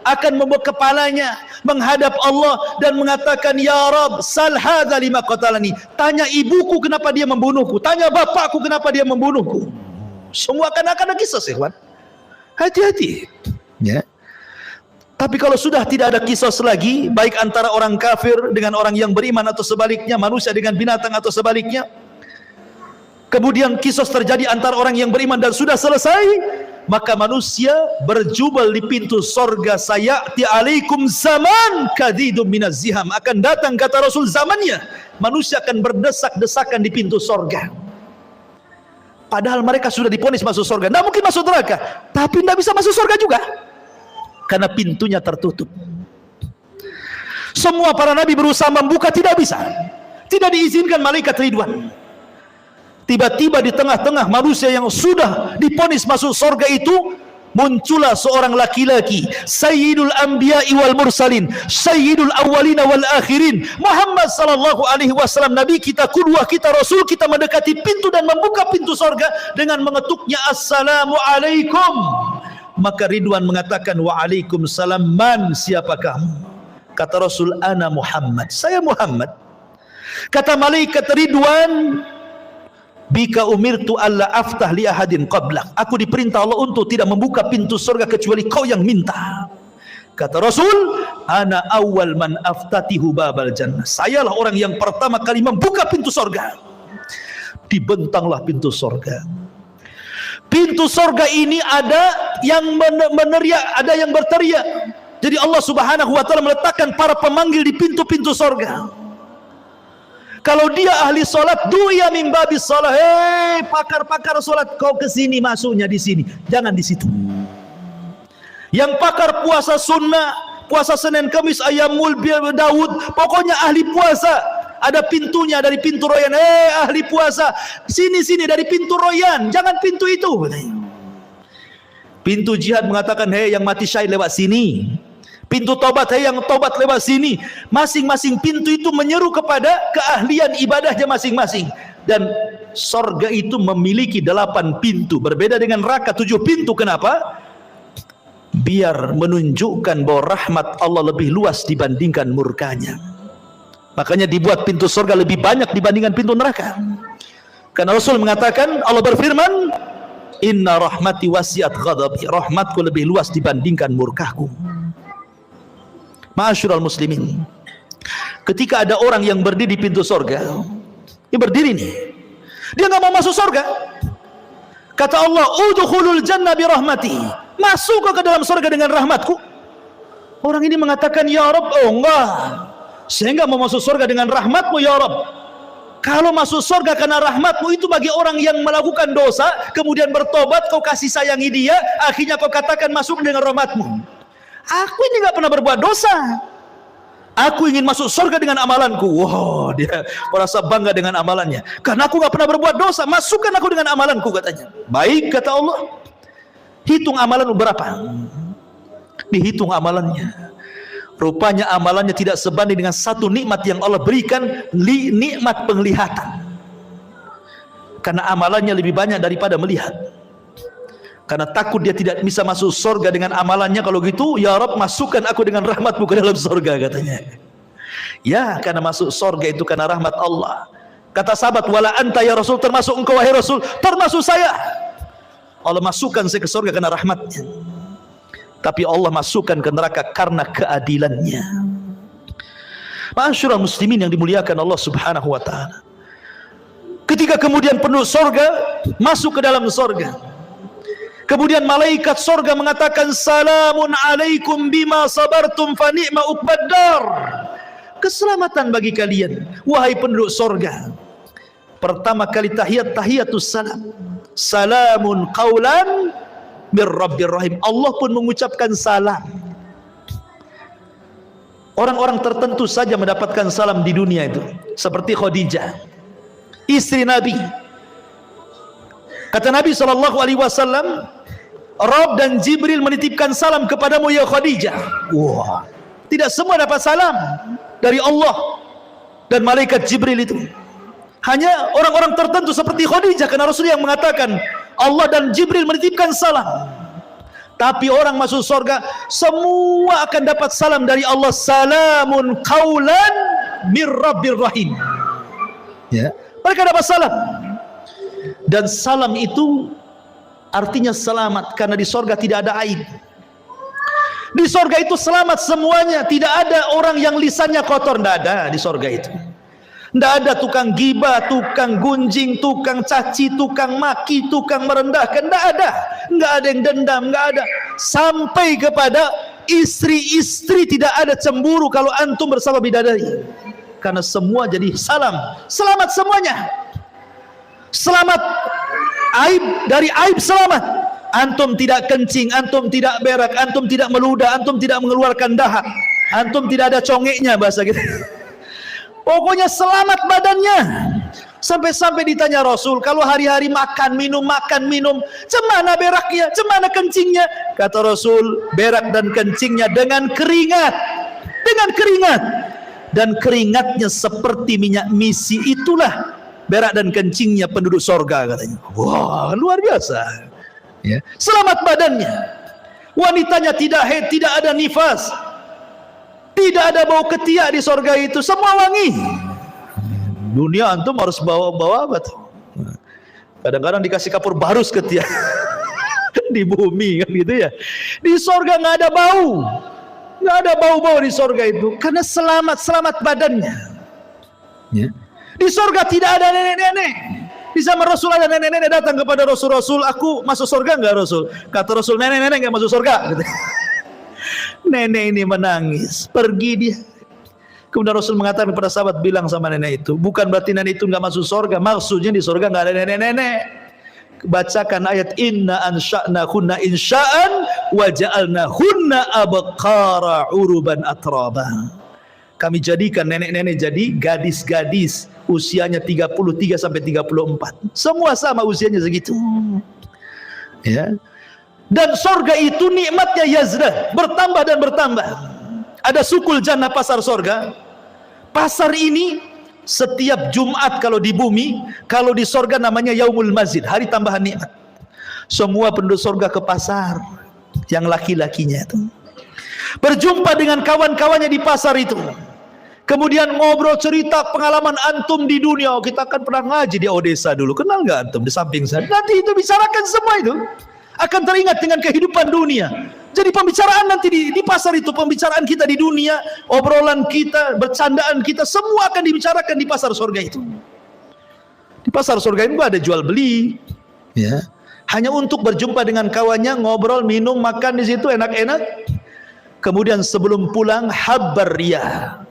akan membawa kepalanya menghadap Allah dan mengatakan, ya Rabb, sal hadza lima qatalani. Tanya ibuku kenapa dia membunuhku, tanya bapakku kenapa dia membunuhku. Semua akan ada kisah, ikhwan. Hati-hati ya. Tapi kalau sudah tidak ada kisos lagi, baik antara orang kafir dengan orang yang beriman atau sebaliknya, manusia dengan binatang atau sebaliknya, kemudian kisos terjadi antara orang yang beriman dan sudah selesai, maka manusia berjubel di pintu sorga. Sayati alaikum zaman kadidum minaz ziham. Akan datang, kata Rasul, zamannya manusia akan berdesak-desakan di pintu sorga. Padahal mereka sudah diponis masuk sorga, tidak mungkin masuk neraka, tapi tidak bisa masuk sorga juga, karena pintunya tertutup. Semua para nabi berusaha membuka, tidak bisa, tidak diizinkan malaikat Ridwan. Tiba-tiba di tengah-tengah manusia yang sudah diponis masuk surga itu, muncullah seorang laki-laki, Sayyidul Anbiya'i wal Mursalin, Sayyidul Awwalina wal Akhirin, Muhammad sallallahu alaihi wasallam, Nabi kita, qudwah kita, Rasul kita, mendekati pintu dan membuka pintu surga dengan mengetuknya, Assalamualaikum. Maka Ridwan mengatakan, waalaikumsalam, man, siapa kamu? Kata Rasul, ana Muhammad, saya Muhammad. Kata malaikat Ridwan, bika umirtu alla aftah li ahadin qablak, aku diperintah Allah untuk tidak membuka pintu surga kecuali kau yang minta. Kata Rasul, ana awal man aftatihu babal jannah, sayalah orang yang pertama kali membuka pintu surga. Dibentanglah pintu surga. Pintu surga ini ada yang meneriak, ada yang berteriak. Jadi Allah Subhanahu wa taala meletakkan para pemanggil di pintu-pintu surga. Kalau dia ahli salat, du'a min babis salat. Hei pakar-pakar salat, kau ke sini, masuknya di sini, jangan di situ. Yang pakar puasa sunnah, puasa Senin Kamis, Ayyamul Daud, pokoknya ahli puasa, ada pintunya dari pintu royan. Ahli puasa, sini dari pintu royan, jangan pintu itu. Pintu jihad mengatakan, yang mati syahid lewat sini. Pintu tobat, yang tobat lewat sini. Masing-masing pintu itu menyeru kepada keahlian ibadahnya masing-masing. Dan sorga itu memiliki 8 pintu, berbeda dengan neraka 7 pintu. Kenapa? Biar menunjukkan bahwa rahmat Allah lebih luas dibandingkan murkanya. Makanya dibuat pintu surga lebih banyak dibandingkan pintu neraka. Karena Rasul mengatakan, Allah berfirman, inna rahmati wasi'at ghadabi, rahmatku lebih luas dibandingkan murkaku. Ma'asyiral muslimin, ketika ada orang yang berdiri di pintu surga, dia berdiri nih, dia nggak mau masuk surga. Kata Allah, udkhulul jannah bi rahmati, masuk ke dalam surga dengan rahmatku. Orang ini mengatakan, ya Rabb, oh enggak, saya enggak mau masuk surga dengan rahmatmu ya Rabb. Kalau masuk surga karena rahmatmu itu bagi orang yang melakukan dosa, kemudian bertobat, kau kasih sayangi dia, akhirnya kau katakan masuk dengan rahmatmu. Aku ini enggak pernah berbuat dosa, aku ingin masuk surga dengan amalanku. Wow, dia merasa bangga dengan amalannya. Karena aku enggak pernah berbuat dosa, masukkan aku dengan amalanku, katanya. Baik, kata Allah, hitung amalanmu berapa. Dihitung amalannya. Rupanya amalannya tidak sebanding dengan satu nikmat yang Allah berikan, nikmat penglihatan. Karena amalannya lebih banyak daripada melihat. Karena takut dia tidak bisa masuk surga dengan amalannya. Kalau gitu, ya Rabb, masukkan aku dengan rahmatmu ke dalam surga, katanya. Ya, karena masuk surga itu karena rahmat Allah. Kata sahabat, wala anta ya Rasul, termasuk engkau wahai Rasul, termasuk saya. Allah masukkan saya ke surga karena rahmatnya. Tapi Allah masukkan ke neraka karena keadilannya. Ma'asyiral muslimin yang dimuliakan Allah Subhanahu wa taala. Ketika kemudian penduduk surga masuk ke dalam surga, kemudian malaikat surga mengatakan, salamun alaikum bima sabartum fa ni'ma uqbaddar. Keselamatan bagi kalian wahai penduduk surga. Pertama kali tahiyatus salam, salamun qaulan mir rabbir rahim. Allah pun mengucapkan salam. Orang-orang tertentu saja mendapatkan salam di dunia itu, seperti Khadijah, istri Nabi. Kata Nabi SAW, Rabb dan Jibril menitipkan salam kepadamu ya Khadijah. Wah, tidak semua dapat salam dari Allah dan malaikat Jibril itu. Hanya orang-orang tertentu seperti Khadijah, karena Rasul yang mengatakan Allah dan Jibril menitipkan salam. Tapi orang masuk surga semua akan dapat salam dari Allah, salamun qaulan mir rabbir rahim. Ya, mereka dapat salam. Dan salam itu artinya selamat, karena di surga tidak ada aib. Di surga itu selamat semuanya, tidak ada orang yang lisannya kotor, tidak ada di surga itu. Tidak ada tukang gibah, tukang gunjing, tukang caci, tukang maki, tukang merendahkan. Tidak ada. Tidak ada yang dendam, tidak ada. Sampai kepada istri-istri tidak ada cemburu kalau antum bersama bidadari. Karena semua jadi salam. Selamat semuanya. Selamat aib, dari aib selamat. Antum tidak kencing, antum tidak berak, antum tidak meludah, antum tidak mengeluarkan dahak, antum tidak ada congeknya, bahasa gitu. Pokoknya selamat badannya. Sampai-sampai ditanya Rasul, kalau hari-hari makan minum, cemana beraknya, cemana kencingnya? Kata Rasul, berak dan kencingnya dengan keringat. Dengan keringat. Dan keringatnya seperti minyak misi, itulah berak dan kencingnya penduduk sorga, katanya. Wah, luar biasa. Ya. Selamat badannya. Wanitanya tidak haid, tidak ada nifas, Tidak ada bau ketiak di sorga itu, semua wangi. Dunia antum harus bawa apa tuh? Kadang-kadang dikasih kapur barus ketiak. Di bumi kan gitu ya. Di sorga nggak ada bau, nggak ada bau-bau di sorga itu, karena selamat badannya. Ya. Di sorga tidak ada nenek-nenek. Di zaman Rasul ada nenek-nenek datang kepada Rasul, aku masuk sorga nggak Rasul? Kata Rasul, nenek-nenek nggak masuk sorga. Gitu. Nenek ini menangis, pergi dia. Kemudian Rasul mengatakan kepada sahabat, bilang sama nenek itu, bukan berarti nenek itu nggak masuk sorga, maksudnya di sorga nggak ada nenek-nenek. Bacakan ayat inna ansha'nahunna insha'an wa ja'alnahunna abqara uruban atraba. Kami jadikan nenek-nenek jadi gadis-gadis usianya 33 sampai 34. Semua sama usianya segitu. Ya. Dan sorga itu nikmatnya yazdah, bertambah dan bertambah. Ada sukul jannah, pasar sorga. Pasar ini setiap Jumat kalau di bumi, kalau di sorga namanya Yaumul Mazid, hari tambahan nikmat. Semua penduduk sorga ke pasar, yang laki-lakinya itu berjumpa dengan kawan-kawannya di pasar itu. Kemudian ngobrol cerita pengalaman antum di dunia. Oh, kita kan pernah ngaji di Odessa dulu, kenal nggak antum di samping saya? Nanti itu bicarakan semua itu, akan teringat dengan kehidupan dunia. Jadi pembicaraan nanti di pasar itu, pembicaraan kita di dunia, obrolan kita, bercandaan kita, semua akan dibicarakan di pasar surga itu. Di pasar surga itu ada jual beli, ya. Hanya untuk berjumpa dengan kawannya, ngobrol, minum, makan di situ enak-enak. Kemudian sebelum pulang, habar riyah.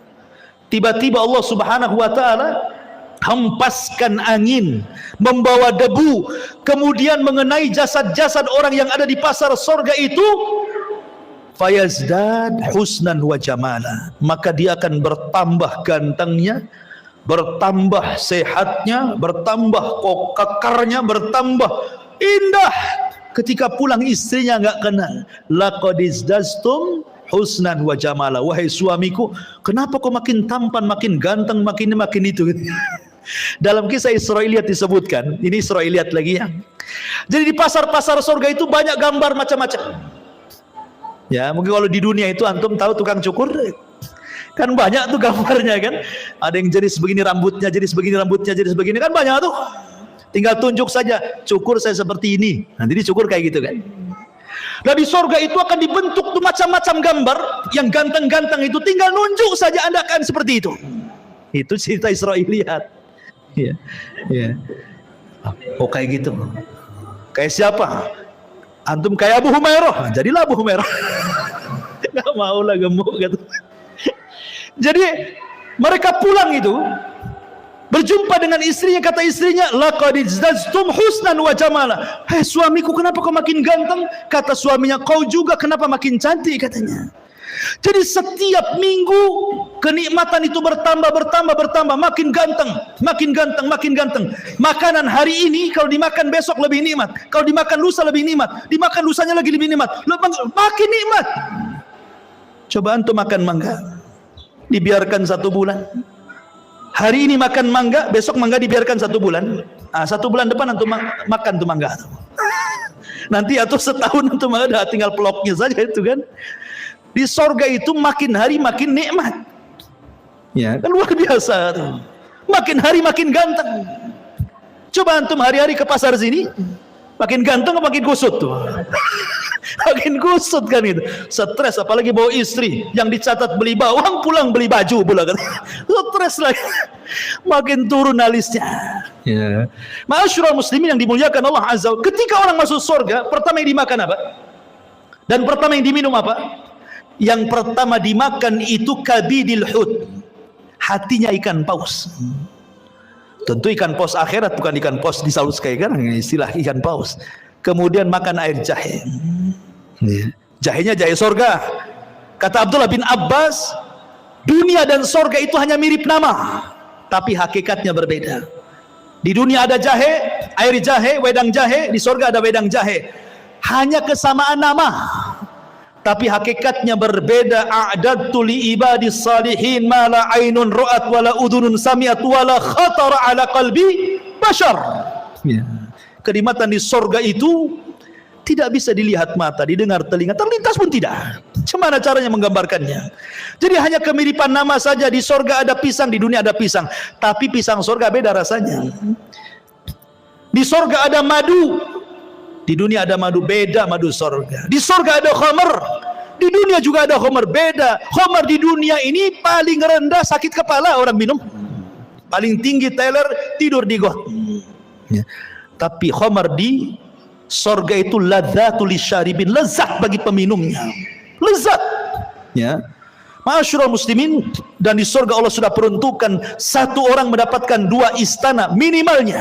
Tiba-tiba Allah Subhanahu wa taala hempaskan angin, membawa debu, kemudian mengenai jasad-jasad orang yang ada di pasar sorga itu. Fayazdad husnan wa jamala, maka dia akan bertambah gantengnya, bertambah sehatnya, bertambah kekarnya, bertambah indah. Ketika pulang istrinya nggak kenal. Laqad izdastum husnan wa jamala, wahai suamiku, kenapa kau makin tampan, makin ganteng, makin itu. Dalam kisah Israiliyat disebutkan, ini Israiliyat lagi ya. Jadi di pasar-pasar surga itu banyak gambar macam-macam. Ya, mungkin kalau di dunia itu antum tahu tukang cukur, kan banyak tuh gambarnya kan. Ada yang jadi sebegini rambutnya, jadi sebegini rambutnya, jadi sebegini, kan banyak tuh. Tinggal tunjuk saja, cukur saya seperti ini. Nanti dicukur kayak gitu kan. Nah di surga itu akan dibentuk tuh macam-macam gambar yang ganteng-ganteng itu, tinggal nunjuk saja Anda akan seperti itu. Itu cerita Israiliyat. Ya, ya. Oh kayak gitu. Kayak siapa? Antum kayak Abu Humairah, jadilah Abu Humairah. Nggak mau lah, gemuk gitu. Jadi mereka pulang itu berjumpa dengan istrinya, kata istrinya, laqad izdaztum husnan wa jamala. Hei suamiku, kenapa kau makin ganteng? Kata suaminya, kau juga kenapa makin cantik, katanya. Jadi setiap minggu kenikmatan itu bertambah, makin ganteng, makin ganteng, makin ganteng. Makanan hari ini kalau dimakan besok lebih nikmat, kalau dimakan lusa lebih nikmat, dimakan lusanya lagi lebih nikmat, makin nikmat. Coba antum makan mangga, dibiarkan 1 bulan. Hari ini makan mangga, besok mangga dibiarkan 1 bulan. 1 bulan depan antum makan tuh mangga. Nanti atau setahun antum ada tinggal peloknya saja itu kan. Di sorga itu makin hari makin nikmat. Ya, kan luar biasa tuh. Makin hari makin ganteng. Coba antum hari-hari ke pasar sini, makin ganteng atau makin kusut tuh? Makin kusut kan itu. Stres, apalagi bawa istri yang dicatat beli bawang, pulang beli baju pula kan. Stres lagi. Makin turun alisnya. Ya. Ma'asyiral muslimin yang dimuliakan Allah Azza wa Jalla, ketika orang masuk surga, pertama yang dimakan apa? Dan pertama yang diminum apa? Yang pertama dimakan itu kabidil hut, hatinya ikan paus. Tentu ikan paus akhirat, bukan ikan paus di Saus kayak sekarang, istilah ikan paus. Kemudian makan air jahe. Jahenya jahe sorga. Kata Abdullah bin Abbas, dunia dan sorga itu hanya mirip nama, tapi hakikatnya berbeda. Di dunia ada jahe, air jahe, wedang jahe. Di sorga ada wedang jahe. Hanya kesamaan nama, tapi hakikatnya berbeda. A'dadtu li ibadis salihin ma la ainun ra'at wa la udhunun sami'at wa la khatara ala qalbi bashar. Ya. Kenikmatan di sorga itu tidak bisa dilihat mata, didengar telinga, terlintas pun tidak. Bagaimana caranya menggambarkannya? Jadi hanya kemiripan nama saja. Di sorga ada pisang, di dunia ada pisang. Tapi pisang sorga beda rasanya. Di sorga ada madu, di dunia ada madu, beda madu sorga. Di sorga ada khamar, di dunia juga ada khamar, beda. Khamar di dunia ini paling rendah sakit kepala orang minum, paling tinggi teler tidur di got. Ya. Tapi khamar di sorga itu ladzatul lisyaribin, lezat bagi peminumnya, lezat. Ya. Ma'asyiral muslimin, dan di surga Allah sudah peruntukkan satu orang mendapatkan 2 istana minimalnya.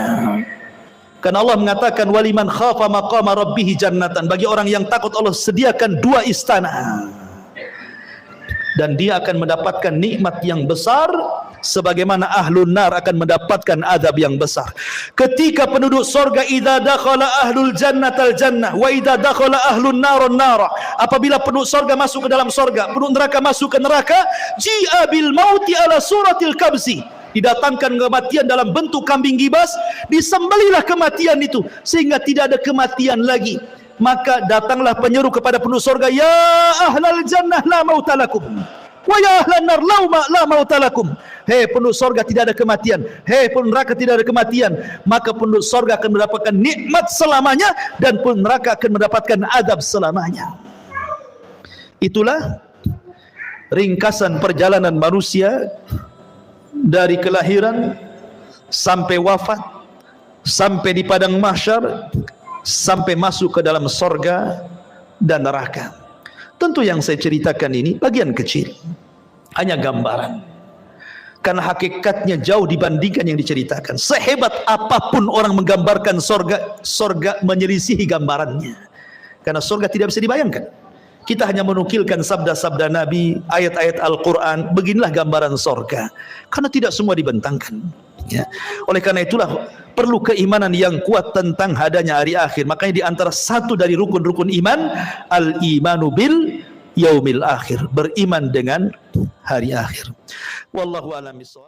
Karena Allah mengatakan waliman khafa maqama rabbih jannatan, bagi orang yang takut Allah sediakan 2 istana. Dan dia akan mendapatkan nikmat yang besar sebagaimana ahlun nar akan mendapatkan azab yang besar. Ketika penduduk surga idza dakhala ahlul jannatal jannah wa idza dakhala ahlun narun nara, apabila penduduk surga masuk ke dalam surga, penduduk neraka masuk ke neraka, ji'a bil mauti ala suratil kabsi, didatangkan kematian dalam bentuk kambing gibas, disembelihlah kematian itu sehingga tidak ada kematian lagi. Maka datanglah penyeru kepada penduduk surga, ya ahlal jannah la mautalakum wa ya ahlan nar la mautalakum. Hei penduduk surga tidak ada kematian, hei penduduk neraka tidak ada kematian. Maka penduduk surga akan mendapatkan nikmat selamanya dan penduduk neraka akan mendapatkan azab selamanya. Itulah ringkasan perjalanan manusia dari kelahiran sampai wafat, sampai di padang mahsyar, sampai masuk ke dalam sorga dan neraka. Tentu yang saya ceritakan ini bagian kecil, hanya gambaran, karena hakikatnya jauh dibandingkan yang diceritakan. Sehebat apapun orang menggambarkan sorga, sorga menyelisihi gambarannya, karena sorga tidak bisa dibayangkan. Kita hanya menukilkan sabda-sabda Nabi, ayat-ayat Al-Quran, beginilah gambaran sorga, karena tidak semua dibentangkan. Ya. Oleh karena itulah perlu keimanan yang kuat tentang adanya hari akhir. Makanya di antara satu dari rukun-rukun iman, al-imanu bil yaumil akhir, beriman dengan hari akhir. Wallahu a'lam bishawab.